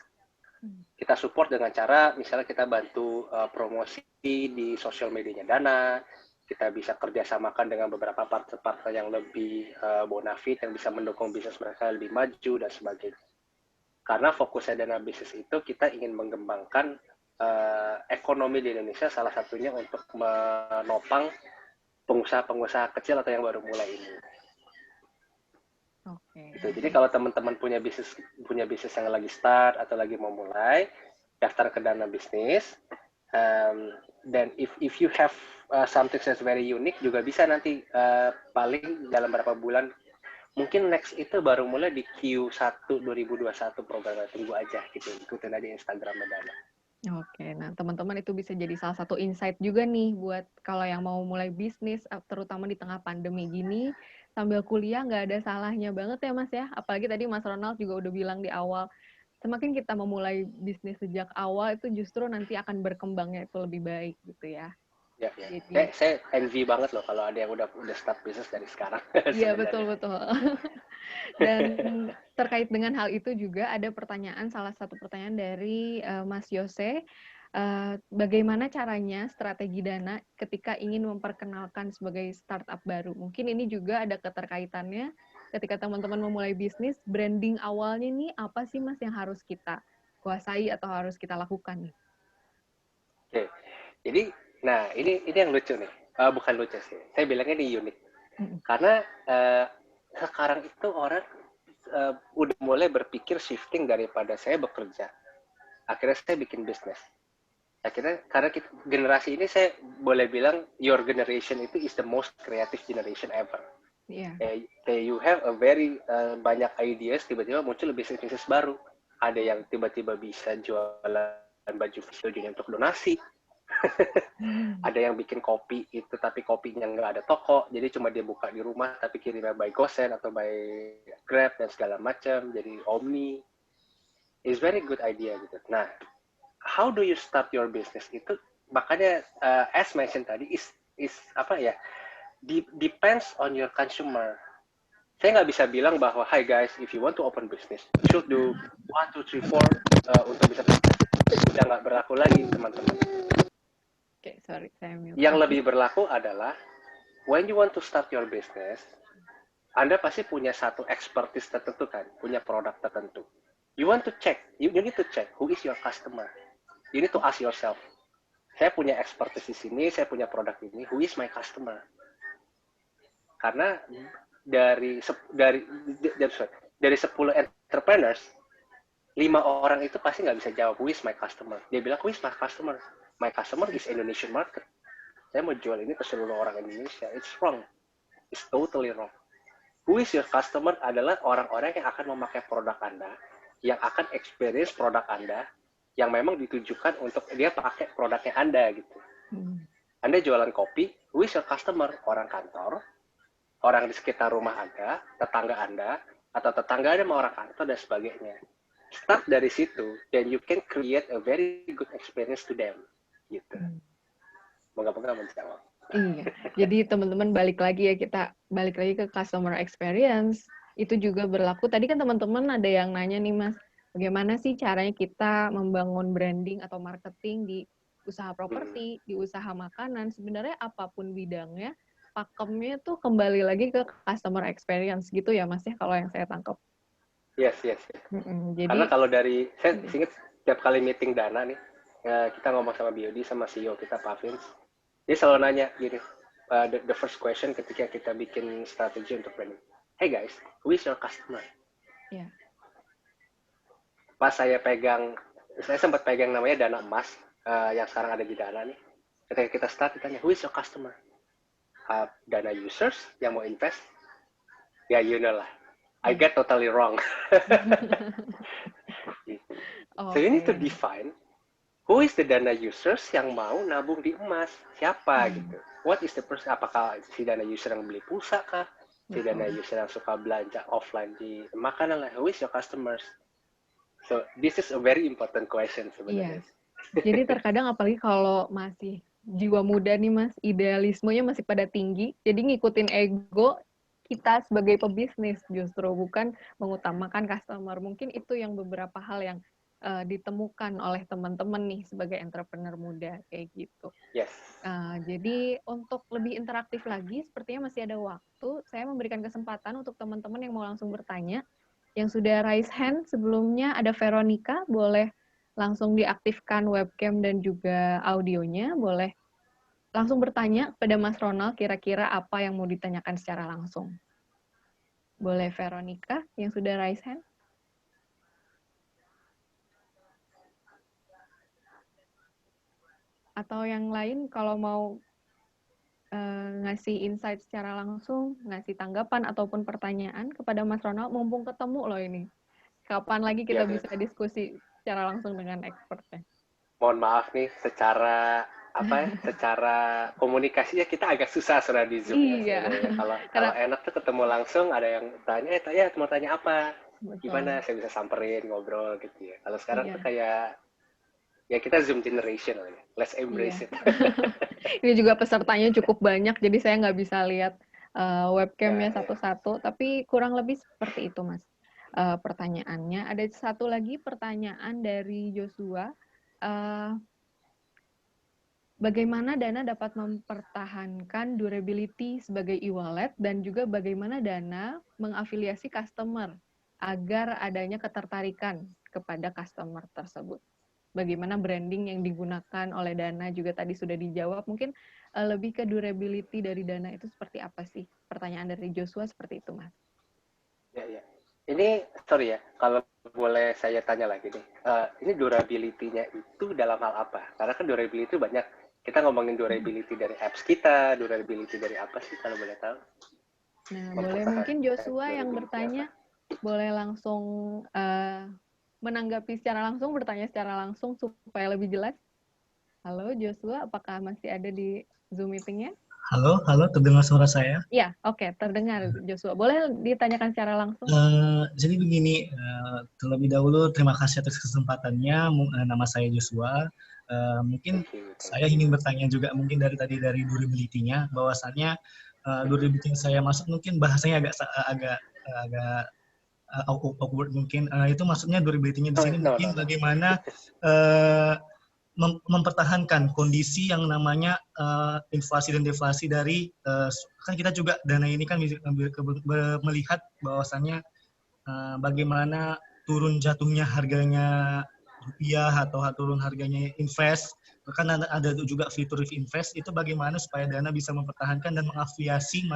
Kita support dengan cara, misalnya kita bantu promosi di sosial medianya Dana, kita bisa kerjasamakan dengan beberapa partai-partai yang lebih bonafit, yang bisa mendukung bisnis mereka lebih maju, dan sebagainya. Karena fokusnya Dana Bisnis itu, kita ingin mengembangkan ekonomi di Indonesia, salah satunya untuk menopang pengusaha-pengusaha kecil atau yang baru mulai ini. Okay. Gitu. Jadi kalau teman-teman punya bisnis yang lagi start atau lagi mau mulai, daftar ke Dana Bisnis. Dan if you have something that's very unique, juga bisa nanti paling dalam beberapa bulan, mungkin next itu baru mulai di Q1 2021 programnya, tunggu aja gitu, ikutin aja Instagram Dana. Oke, nah teman-teman itu bisa jadi salah satu insight juga nih buat kalau yang mau mulai bisnis, terutama di tengah pandemi gini, sambil kuliah nggak ada salahnya banget ya Mas ya. Apalagi tadi Mas Ronald juga udah bilang di awal, semakin kita memulai bisnis sejak awal itu justru nanti akan berkembangnya itu lebih baik gitu ya. Ya. Saya envy banget loh kalau ada yang udah start bisnis dari sekarang. Iya, betul. Dan terkait dengan hal itu juga ada salah satu pertanyaan dari Mas Yose. Bagaimana caranya strategi Dana ketika ingin memperkenalkan sebagai startup baru? Mungkin ini juga ada keterkaitannya ketika teman-teman memulai bisnis, branding awalnya nih apa sih Mas yang harus kita kuasai atau harus kita lakukan nih? Oke, jadi nah, ini yang lucu nih. Bukan lucu sih. Saya bilangnya ini unik. Karena sekarang itu orang udah mulai berpikir shifting daripada saya bekerja. Akhirnya saya bikin bisnis. Akhirnya karena generasi ini saya boleh bilang your generation itu is the most creative generation ever. Yeah. You have a very banyak ideas, tiba-tiba muncul bisnis baru. Ada yang tiba-tiba bisa jualan baju tujuannya untuk donasi. Ada yang bikin kopi itu tapi kopinya nggak ada toko, jadi cuma dia buka di rumah tapi kirimnya by GoSend atau by Grab dan segala macam, jadi Omni. It's very good idea gitu. Nah, how do you start your business itu makanya as mentioned tadi is apa ya, depends on your consumer. Saya nggak bisa bilang bahwa hi guys, if you want to open business you should do 1, 2, 3, 4 untuk bisa, udah nggak berlaku lagi teman-teman. Okay, sorry, saya mute. Yang lebih berlaku adalah when you want to start your business, Anda pasti punya satu expertise tertentu kan, punya produk tertentu. You want to check, you need to check who is your customer. You need to ask yourself, saya punya expertise di sini, saya punya produk ini, who is my customer? Karena dari 10 entrepreneurs, 5 orang itu pasti nggak bisa jawab who is my customer. Dia bilang who is my customer? My customer is Indonesian market. Saya mau jual ini ke seluruh orang Indonesia. It's wrong. It's totally wrong. Who is your customer adalah orang-orang yang akan memakai produk Anda, yang akan experience produk Anda, yang memang ditujukan untuk dia pakai produknya Anda gitu. Anda jualan kopi, who is your customer? Orang kantor, orang di sekitar rumah Anda, tetangga Anda, atau tetangga Anda sama orang kantor dan sebagainya. Start dari situ, then you can create a very good experience to them. Gitu. Moga-moga menjawab. Iya, jadi teman-teman balik lagi ke customer experience. Itu juga berlaku. Tadi kan teman-teman ada yang nanya nih Mas, bagaimana sih caranya kita membangun branding atau marketing di usaha properti, di usaha makanan. Sebenarnya apapun bidangnya, pakemnya tuh kembali lagi ke customer experience gitu ya Mas ya, kalau yang saya tangkap. Yes. Jadi, karena kalau dari, saya ingat setiap kali meeting Dana nih, kita ngomong sama BOD, sama CEO kita, Pak Vince, dia selalu nanya gini, the first question ketika kita bikin strategi untuk branding. Hey guys, who is your customer? Yeah. Pas saya sempat pegang namanya Dana Emas, yang sekarang ada di Dana nih. Ketika kita start, ditanya, who is your customer? Dana users yang mau invest? Ya, you know lah. I get totally wrong. So you need to define who is the Dana users yang mau nabung di emas? Siapa gitu? What is the person? Apakah si Dana user yang beli pulsa kah? Si Dana user yang suka belanja offline di makanan lah? Who is your customers? So this is a very important question sebenarnya. Yes. Jadi terkadang apalagi kalau masih jiwa muda nih Mas, idealismenya masih pada tinggi. Jadi ngikutin ego kita sebagai pebisnis justru bukan mengutamakan customer. Mungkin itu yang beberapa hal yang ditemukan oleh teman-teman nih sebagai entrepreneur muda kayak gitu. Yes. Jadi untuk lebih interaktif lagi, sepertinya masih ada waktu. Saya memberikan kesempatan untuk teman-teman yang mau langsung bertanya. Yang sudah raise hand sebelumnya ada Veronica, boleh langsung diaktifkan webcam dan juga audionya. Boleh langsung bertanya kepada Mas Ronald kira-kira apa yang mau ditanyakan secara langsung. Boleh Veronica yang sudah raise hand? Atau yang lain kalau mau ngasih insight secara langsung, ngasih tanggapan ataupun pertanyaan kepada Mas Ronald, mumpung ketemu loh ini. Kapan lagi kita bisa diskusi secara langsung dengan expertnya? Mohon maaf nih, secara komunikasinya kita agak susah sudah di Zoom. Iya. Ya. Kalau enak tuh ketemu langsung, ada yang tanya, mau tanya apa? Betul. Gimana saya bisa samperin, ngobrol gitu ya. Kalau sekarang tuh kayak ya kita Zoom generation lah ya. Let's embrace it. Ini juga pesertanya cukup banyak, jadi saya nggak bisa lihat webcamnya satu-satu, tapi kurang lebih seperti itu, Mas. Pertanyaannya. Ada satu lagi pertanyaan dari Joshua. Bagaimana Dana dapat mempertahankan durability sebagai e-wallet dan juga bagaimana Dana mengafiliasi customer agar adanya ketertarikan kepada customer tersebut? Bagaimana branding yang digunakan oleh Dana juga tadi sudah dijawab. Mungkin lebih ke durability dari Dana itu seperti apa sih? Pertanyaan dari Joshua seperti itu, Mas. Ya. Ini, sorry ya, kalau boleh saya tanya lagi nih. Ini durability-nya itu dalam hal apa? Karena kan durability itu banyak. Kita ngomongin durability dari apps kita, durability dari apa sih kalau boleh tahu? Nah, boleh mungkin Joshua yang bertanya, boleh langsung menanggapi secara langsung, bertanya secara langsung supaya lebih jelas. Halo Joshua, apakah masih ada di Zoom meeting-nya? Halo, terdengar suara saya? Iya, oke, terdengar Joshua. Boleh ditanyakan secara langsung? Jadi begini, terlebih dahulu terima kasih atas kesempatannya. Nama saya Joshua. Mungkin saya ingin bertanya juga mungkin dari durability-nya, bahwasannya durability yang saya maksud mungkin bahasanya agak awkward mungkin. Itu maksudnya durability-nya di sini mungkin bagaimana mempertahankan kondisi yang namanya inflasi dan deflasi dari kan kita juga dana ini kan melihat bahwasannya bagaimana turun jatuhnya harganya rupiah atau turun harganya invest, kan ada juga fitur invest, itu bagaimana supaya dana bisa mempertahankan dan mengafiliasi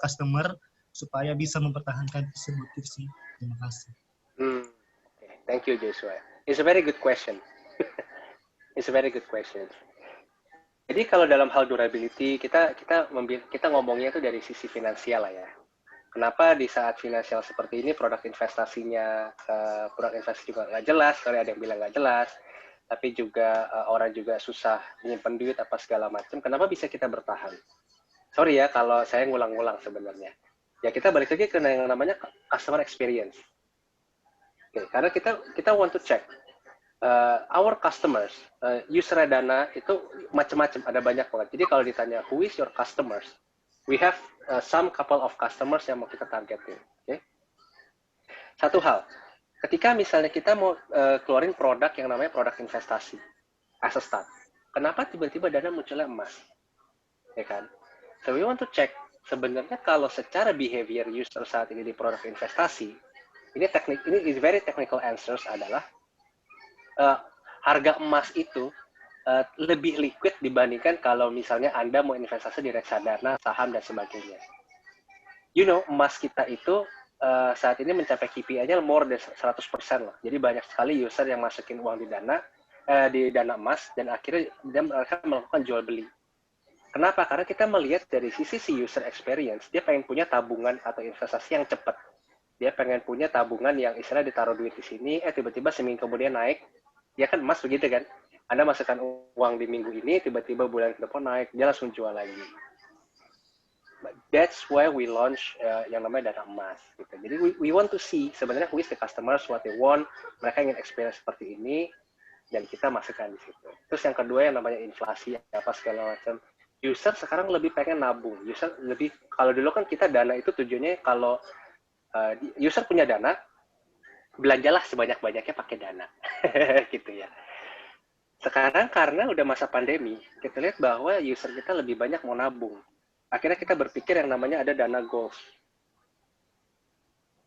customer supaya bisa mempertahankan tersebut sih. Terima kasih. Okay. Thank you, Joshua. It's a very good question. It's a very good question. Jadi kalau dalam hal durability kita ngomongnya itu dari sisi finansial lah ya. Kenapa di saat finansial seperti ini produk investasinya produk investasi juga nggak jelas, kalau ada yang bilang nggak jelas, tapi juga orang juga susah menyimpan duit apa segala macam. Kenapa bisa kita bertahan? Sorry ya kalau saya ngulang-ngulang sebenarnya. Ya kita balik lagi ke yang namanya customer experience. Oke, karena kita want to check our customers, user Dana itu macam-macam, ada banyak banget. Jadi kalau ditanya who is your customers, we have some couple of customers yang mau kita targetin. Okay? Satu hal, ketika misalnya kita mau keluarin produk yang namanya produk investasi as a start, kenapa tiba-tiba Dana munculnya emas? Ya kan? So we want to check sebenarnya kalau secara behavior user saat ini di produk investasi, ini is very technical answers adalah harga emas itu lebih liquid dibandingkan kalau misalnya Anda mau investasi di reksadana, saham, dan sebagainya. You know, emas kita itu saat ini mencapai KPI-nya more than 100% loh. Jadi banyak sekali user yang masukin uang di dana emas, dan akhirnya mereka melakukan jual beli. Kenapa? Karena kita melihat dari sisi si user experience, dia pengen punya tabungan atau investasi yang cepat. Dia pengen punya tabungan yang istilah ditaruh duit di sini, tiba-tiba seminggu kemudian naik. Ya kan emas begitu kan? Anda masukkan uang di minggu ini, tiba-tiba bulan ke depan naik, dia langsung jual lagi. But that's why we launch yang namanya dana emas. Gitu. Jadi we want to see sebenarnya who is the customers, what they want, mereka ingin experience seperti ini, dan kita masukkan di situ. Terus yang kedua yang namanya inflasi, apa segala macam. User sekarang lebih pengen nabung. User lebih, kalau dulu kan kita dana itu tujuannya kalau user punya dana, belanjalah sebanyak-banyaknya pakai dana, gitu ya. Sekarang karena udah masa pandemi, kita lihat bahwa user kita lebih banyak mau nabung. Akhirnya kita berpikir yang namanya ada dana goals.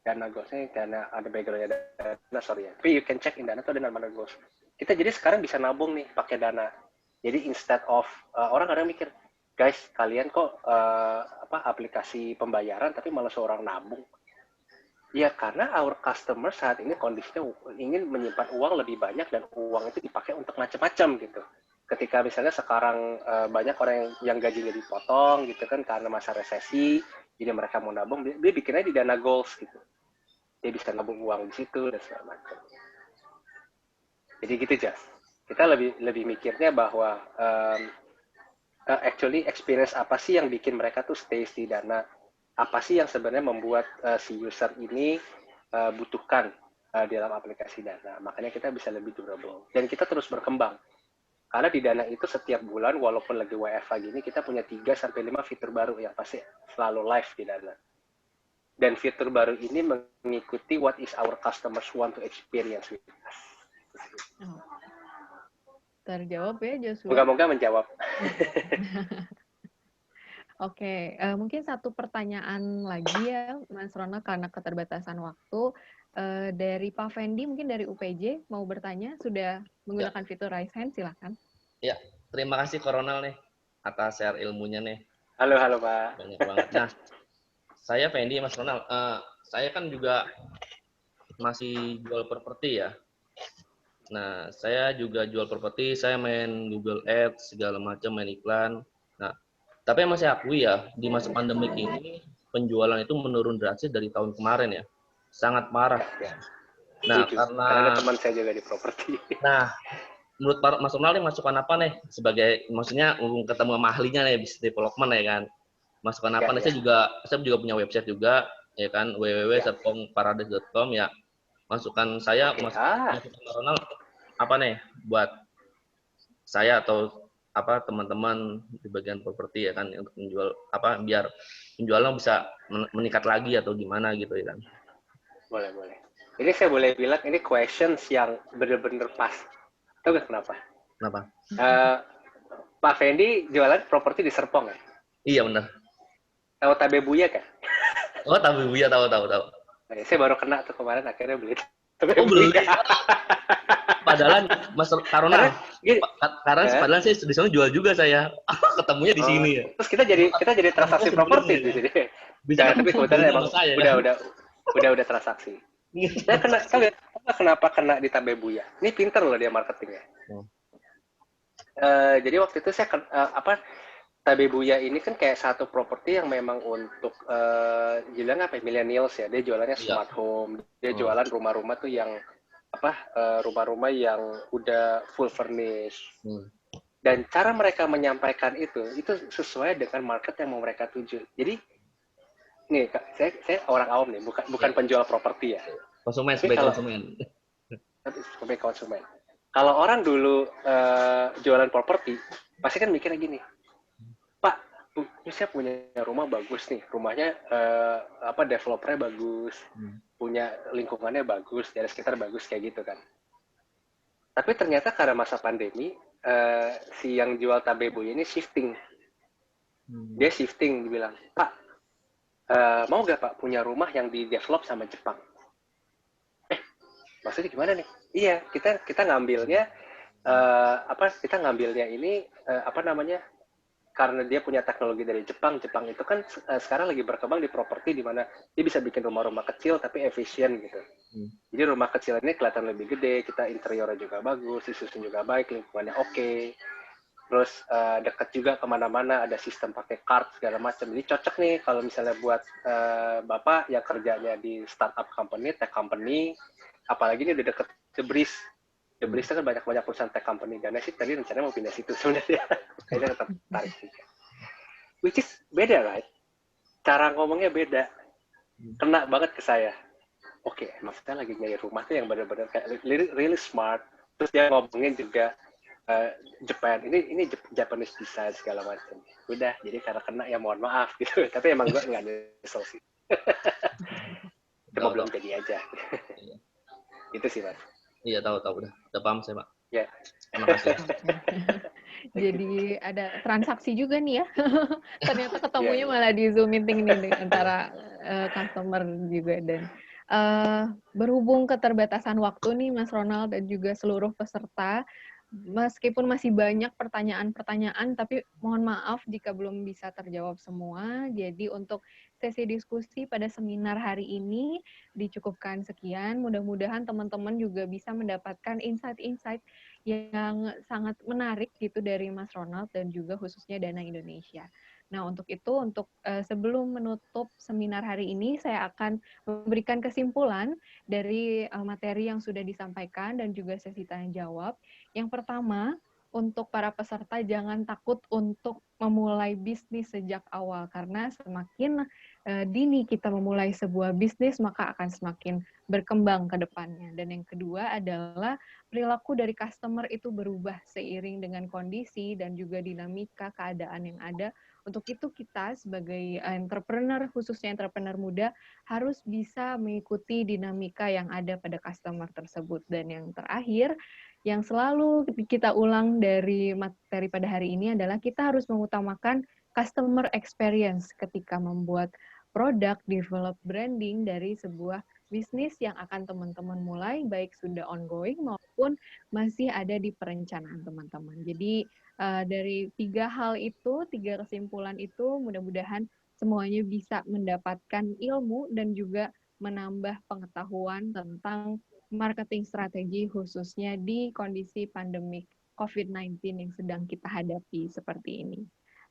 Dana goalsnya, dana ada backgroundnya dana, sorry ya. Tapi you can check in dana itu ada dana goals. Kita jadi sekarang bisa nabung nih pakai dana. Jadi instead of orang kadang mikir, guys kalian kok aplikasi pembayaran tapi malah seorang nabung. Ya karena our customer saat ini kondisinya ingin menyimpan uang lebih banyak dan uang itu dipakai untuk macam-macam gitu. Ketika misalnya sekarang banyak orang yang gajinya dipotong gitu kan karena masa resesi, jadi mereka mau nabung, dia bikinnya di dana goals gitu. Dia bisa nabung uang di situ dan segala macam. Jadi gitu Jas. Kita lebih mikirnya bahwa actually experience apa sih yang bikin mereka tuh stay di dana. Apa sih yang sebenarnya membuat si user ini butuhkan di dalam aplikasi dana. Makanya kita bisa lebih durable. Dan kita terus berkembang. Karena di dana itu setiap bulan, walaupun lagi WFH gini, kita punya 3-5 fitur baru yang pasti selalu live di dana. Dan fitur baru ini mengikuti what is our customers want to experience with us. Terjawab ya, Joshua? Moga-moga menjawab. Oke, mungkin satu pertanyaan lagi ya, Mas Ronald, karena keterbatasan waktu. Dari Pak Fendi, mungkin dari UPJ, mau bertanya, sudah menggunakan fitur raise hand, silahkan. Ya, terima kasih Ronald nih, atas share ilmunya nih. Halo Pak. Banyak banget. Nah, saya Fendi, Mas Ronald. Saya kan juga masih jual properti ya. Nah, saya juga jual properti, saya main Google Ads, segala macam, main iklan. Nah, tapi yang masih akui ya, di masa pandemik ini, penjualan itu menurun drastis dari tahun kemarin ya. Sangat parah. Ya. Nah, karena teman saya juga di properti. Nah, menurut Mas Ronald nih, masukan apa nih? Sebagai, maksudnya, ketemu sama ahlinya nih, business development ya kan. Masukan apa nih? Saya juga punya website juga, ya kan, www.serpongparadise.com ya. Masukan saya, masukan Ronald, apa nih buat saya atau teman-teman di bagian properti ya kan untuk menjual biar penjualan bisa meningkat lagi atau gimana gitu ya kan. Boleh. Ini saya boleh bilang ini questions yang benar-benar pas. Tahu nggak kenapa? Kenapa? Pak Fendi jualan properti di Serpong ya? Iya benar. Tahu Tabebuya kan? Oh, tahu Buya, tahu. Nah, saya baru kena tuh kemarin akhirnya beli Oh, beli. Tabebuya. Padahal Mas Karona, Gini, karena padahal saya di sana jual juga saya. Ketemunya di sini ya. Terus kita jadi transaksi properti di sini. Bisa Jangan, tapi kebetulan emang saya, udah transaksi. Saya kenapa kena di Tabebuya? Ini pinter loh dia marketingnya. Jadi waktu itu saya Tabebuya ini kan kayak satu properti yang memang untuk bilang apa ya, millennials ya. Dia jualannya smart home. Dia jualan rumah-rumah tuh yang rumah-rumah yang udah full furnished. Dan cara mereka menyampaikan itu sesuai dengan market yang mau mereka tuju. Jadi nih, saya orang awam nih, bukan penjual properti ya. Konsumen, sebagai konsumen. Sebagai konsumen. Kalau orang dulu jualan properti, pasti kan mikirnya gini, Pak, saya punya rumah bagus nih, rumahnya developernya bagus, punya lingkungannya bagus, daerah sekitar bagus kayak gitu kan. Tapi ternyata karena masa pandemi, si yang jual Tabebuya ini shifting. Dia shifting, dibilang, Pak, mau gak Pak punya rumah yang di develop sama Jepang? Maksudnya gimana nih? Iya, kita ngambilnya ini karena dia punya teknologi dari Jepang. Jepang itu kan sekarang lagi berkembang di properti di mana dia bisa bikin rumah-rumah kecil tapi efisien gitu. Jadi rumah kecil ini kelihatan lebih gede, kita interiornya juga bagus, disusun juga baik, lingkungannya oke. Terus dekat juga kemana-mana, ada sistem pakai card segala macam. Jadi cocok nih kalau misalnya buat Bapak yang kerjanya di startup company, tech company, apalagi ini udah deket The Breeze. The Breeze kan banyak perusahaan tech company. Dan sih tadi rencananya mau pindah situ sebenarnya. Kayaknya tetap tarik juga. Which is beda, right? Cara ngomongnya beda. Kena banget ke saya. Oke, maksudnya lagi nyari rumah tuh yang benar-benar kayak really smart. Terus dia ngomongin juga Japan, ini Japanese design segala macam. Udah, jadi karena kena ya mohon maaf gitu. Tapi emang gue nggak nyesel sih. Cuma belum jadi aja. Itu sih, Mas. Iya, tahu. Udah paham saya, Pak. Ya. Terima kasih. Jadi ada transaksi juga nih ya. Ternyata ketemunya malah di Zoom meeting nih antara customer juga. Dan berhubung keterbatasan waktu nih Mas Ronald dan juga seluruh peserta, meskipun masih banyak pertanyaan-pertanyaan, tapi mohon maaf jika belum bisa terjawab semua. Jadi untuk sesi diskusi pada seminar hari ini dicukupkan sekian. Mudah-mudahan teman-teman juga bisa mendapatkan insight-insight yang sangat menarik gitu dari Mas Ronald dan juga khususnya Dana Indonesia. Nah, untuk itu, sebelum menutup seminar hari ini, saya akan memberikan kesimpulan dari materi yang sudah disampaikan dan juga sesi tanya jawab. Yang pertama, untuk para peserta jangan takut untuk memulai bisnis sejak awal, karena semakin dini kita memulai sebuah bisnis, maka akan semakin berkembang ke depannya. Dan yang kedua adalah perilaku dari customer itu berubah seiring dengan kondisi dan juga dinamika keadaan yang ada. Untuk itu kita sebagai entrepreneur, khususnya entrepreneur muda, harus bisa mengikuti dinamika yang ada pada customer tersebut. Dan yang terakhir, yang selalu kita ulang dari materi pada hari ini adalah kita harus mengutamakan customer experience ketika membuat produk, develop branding dari sebuah bisnis yang akan teman-teman mulai, baik sudah ongoing maupun masih ada di perencanaan teman-teman. Jadi dari tiga kesimpulan itu, mudah-mudahan semuanya bisa mendapatkan ilmu dan juga menambah pengetahuan tentang marketing strategi khususnya di kondisi pandemik COVID-19 yang sedang kita hadapi seperti ini.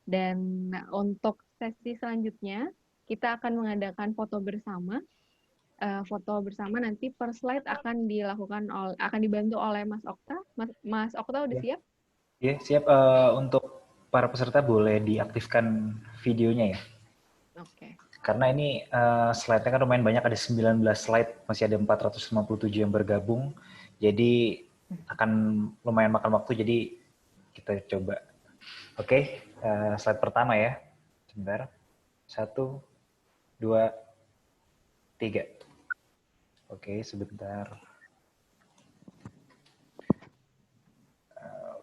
Dan untuk sesi selanjutnya, kita akan mengadakan foto bersama. Foto bersama nanti per slide akan dibantu oleh Mas Okta. Mas Okta udah siap? Iya, siap. Untuk para peserta boleh diaktifkan videonya ya. Oke. Karena ini slide-nya kan lumayan banyak, ada 19 slide, masih ada 457 yang bergabung. Jadi akan lumayan makan waktu, jadi kita coba. Oke, slide pertama ya. Sebentar. 1, 2, 3. Oke, sebentar.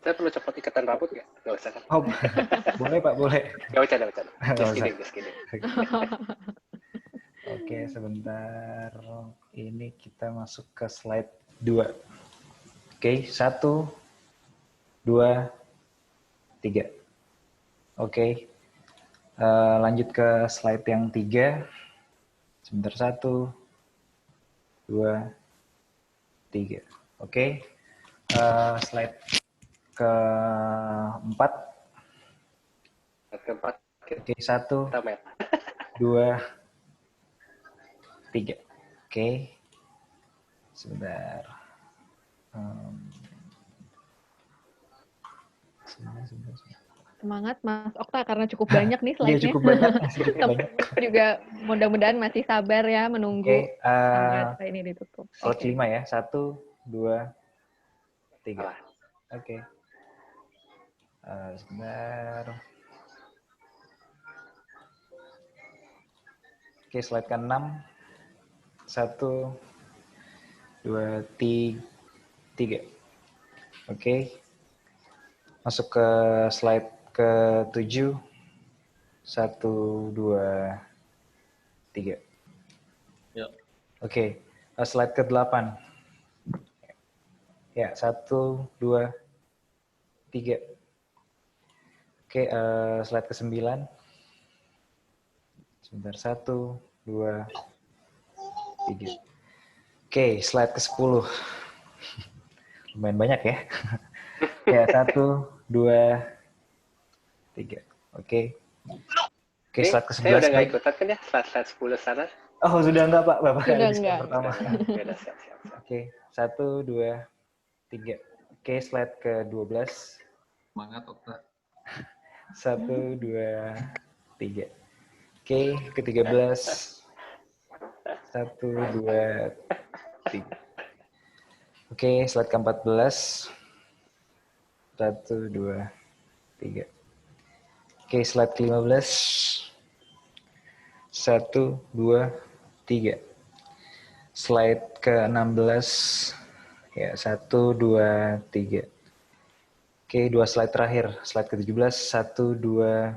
Saya perlu copot ikatan rambut nggak? Nggak usah kan? Oh, boleh Pak, boleh. Nggak bercanda. Nggak Just usah. kidding, just kidding. Oke, sebentar. Ini kita masuk ke slide 2. Oke, 1, 2, 3. Oke, lanjut ke slide yang 3. Sebentar, 1, 2, 3. Oke, slide keempat. Keempat. Oke, 1, Kita met. 2, 3. Oke, sebentar. Sebentar. Semangat Mas Okta karena cukup banyak nih Iya, slide-nya. cukup banyak. banyak. Juga mudah-mudahan masih sabar ya menunggu Oke, tanggal ini ditutup. slide Oke. 5 ya. 1, 2, 3. Salah. Oke. Sebentar. Oke, slide ke-6. 1, 2, 3. Oke. Masuk ke slide ke-7. 1, 2, 3. Ya. Oke. Slide ke-8. Ya, 1, 2, 3. Oke, slide ke-9. Sebentar, 1, 2, 3. Oke, slide ke-10. Lumayan banyak ya. Ya, 1, 2, 3. Oke. Oke, slide ke-11. Saya udah nggak ikutan kan ya, slide 10 sana. Oh, sudah enggak, Pak? Bapak Sudah di slide enggak. pertama. Udah siap. Oke, 1, 2, 3. Oke, slide ke-12. Semangat, Okta. 1, 2, 3. Oke, ke-13. 1, 2, 3. Oke, slide ke-14. 1, 2, 3. Oke, slide ke-15. 1, 2, 3. Slide ke-16. Ya, 1, 2, 3. Oke, 2 slide terakhir. Slide ke-17. 1, 2,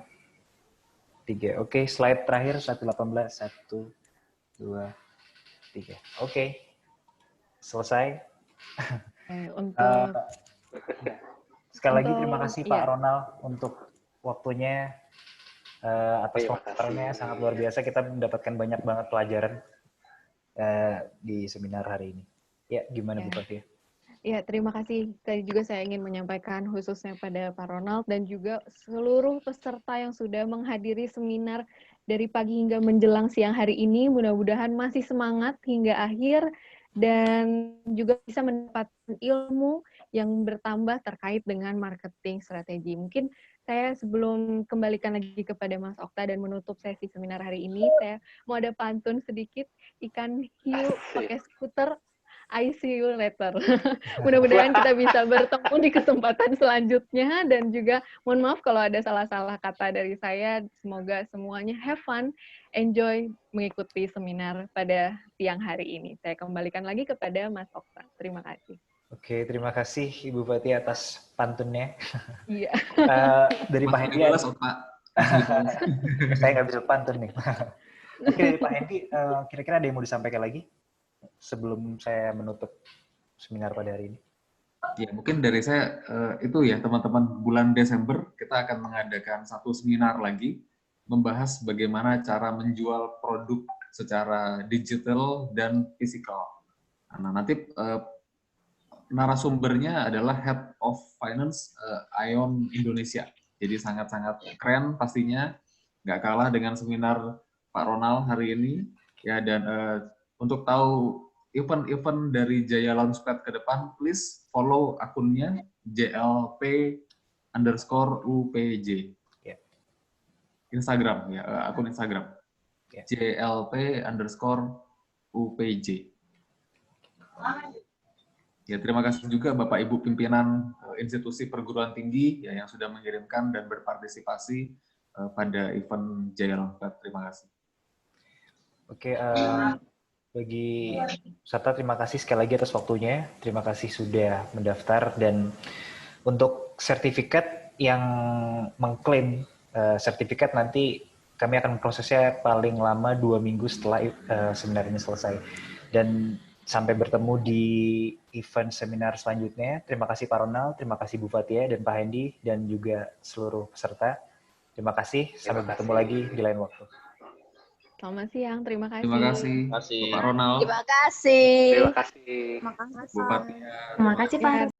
3. Oke, slide terakhir. 1, 18. 1, 2, 3. Oke, selesai. Untuk Sekali lagi terima kasih Pak iya. Ronald untuk waktunya, atas Terima komentarnya kasih. sangat luar biasa. Kita mendapatkan banyak banget pelajaran di seminar hari ini. Ya, gimana Bu Fathia? Ya, terima kasih. Tadi juga saya ingin menyampaikan khususnya pada Pak Ronald dan juga seluruh peserta yang sudah menghadiri seminar dari pagi hingga menjelang siang hari ini. Mudah-mudahan masih semangat hingga akhir dan juga bisa mendapatkan ilmu yang bertambah terkait dengan marketing strategi. Mungkin saya sebelum kembalikan lagi kepada Mas Okta dan menutup sesi seminar hari ini, saya mau ada pantun sedikit. Ikan hiu pakai skuter, I see you later. Mudah-mudahan kita bisa bertemu di kesempatan selanjutnya dan juga mohon maaf kalau ada salah-salah kata dari saya. Semoga semuanya have fun, enjoy mengikuti seminar pada siang hari ini. Saya kembalikan lagi kepada Mas Okta. Terima kasih. Oke, terima kasih Ibu Fathia atas pantunnya. Iya. Dari Pak Hendi. Dibalas, Okta. Saya nggak bisa pantun nih. Oke, dari Pak Hendi, kira-kira ada yang mau disampaikan lagi sebelum saya menutup seminar pada hari ini? Ya, mungkin dari saya itu ya, teman-teman, bulan Desember kita akan mengadakan satu seminar lagi membahas bagaimana cara menjual produk secara digital dan fisikal. Nah, nanti narasumbernya adalah Head of Finance Ion Indonesia. Jadi sangat-sangat keren pastinya, nggak kalah dengan seminar Pak Ronald hari ini. Ya, dan untuk tahu event-event dari Jaya Launchpad ke depan, please follow akunnya JLP_UPJ. Yeah. Instagram, ya, akun Instagram. Yeah. JLP_UPJ. Ya, terima kasih juga Bapak Ibu pimpinan institusi perguruan tinggi ya, yang sudah mengirimkan dan berpartisipasi pada event Jaya Launchpad. Terima kasih. Oke, bagi peserta terima kasih sekali lagi atas waktunya. Terima kasih sudah mendaftar dan untuk untuk sertifikat yang mengklaim sertifikat nanti kami akan prosesnya paling lama 2 minggu setelah seminar ini selesai. Dan sampai bertemu di event seminar selanjutnya. Terima kasih Pak Ronald, terima kasih Bu Fatia dan Pak Hendy, dan juga seluruh peserta. Terima kasih, sampai bertemu lagi di lain waktu. Selamat siang, terima kasih. Terima kasih, Pak Ronald. Terima kasih. Terima kasih. Terima kasih. Bu Fatia. Terima kasih Pak.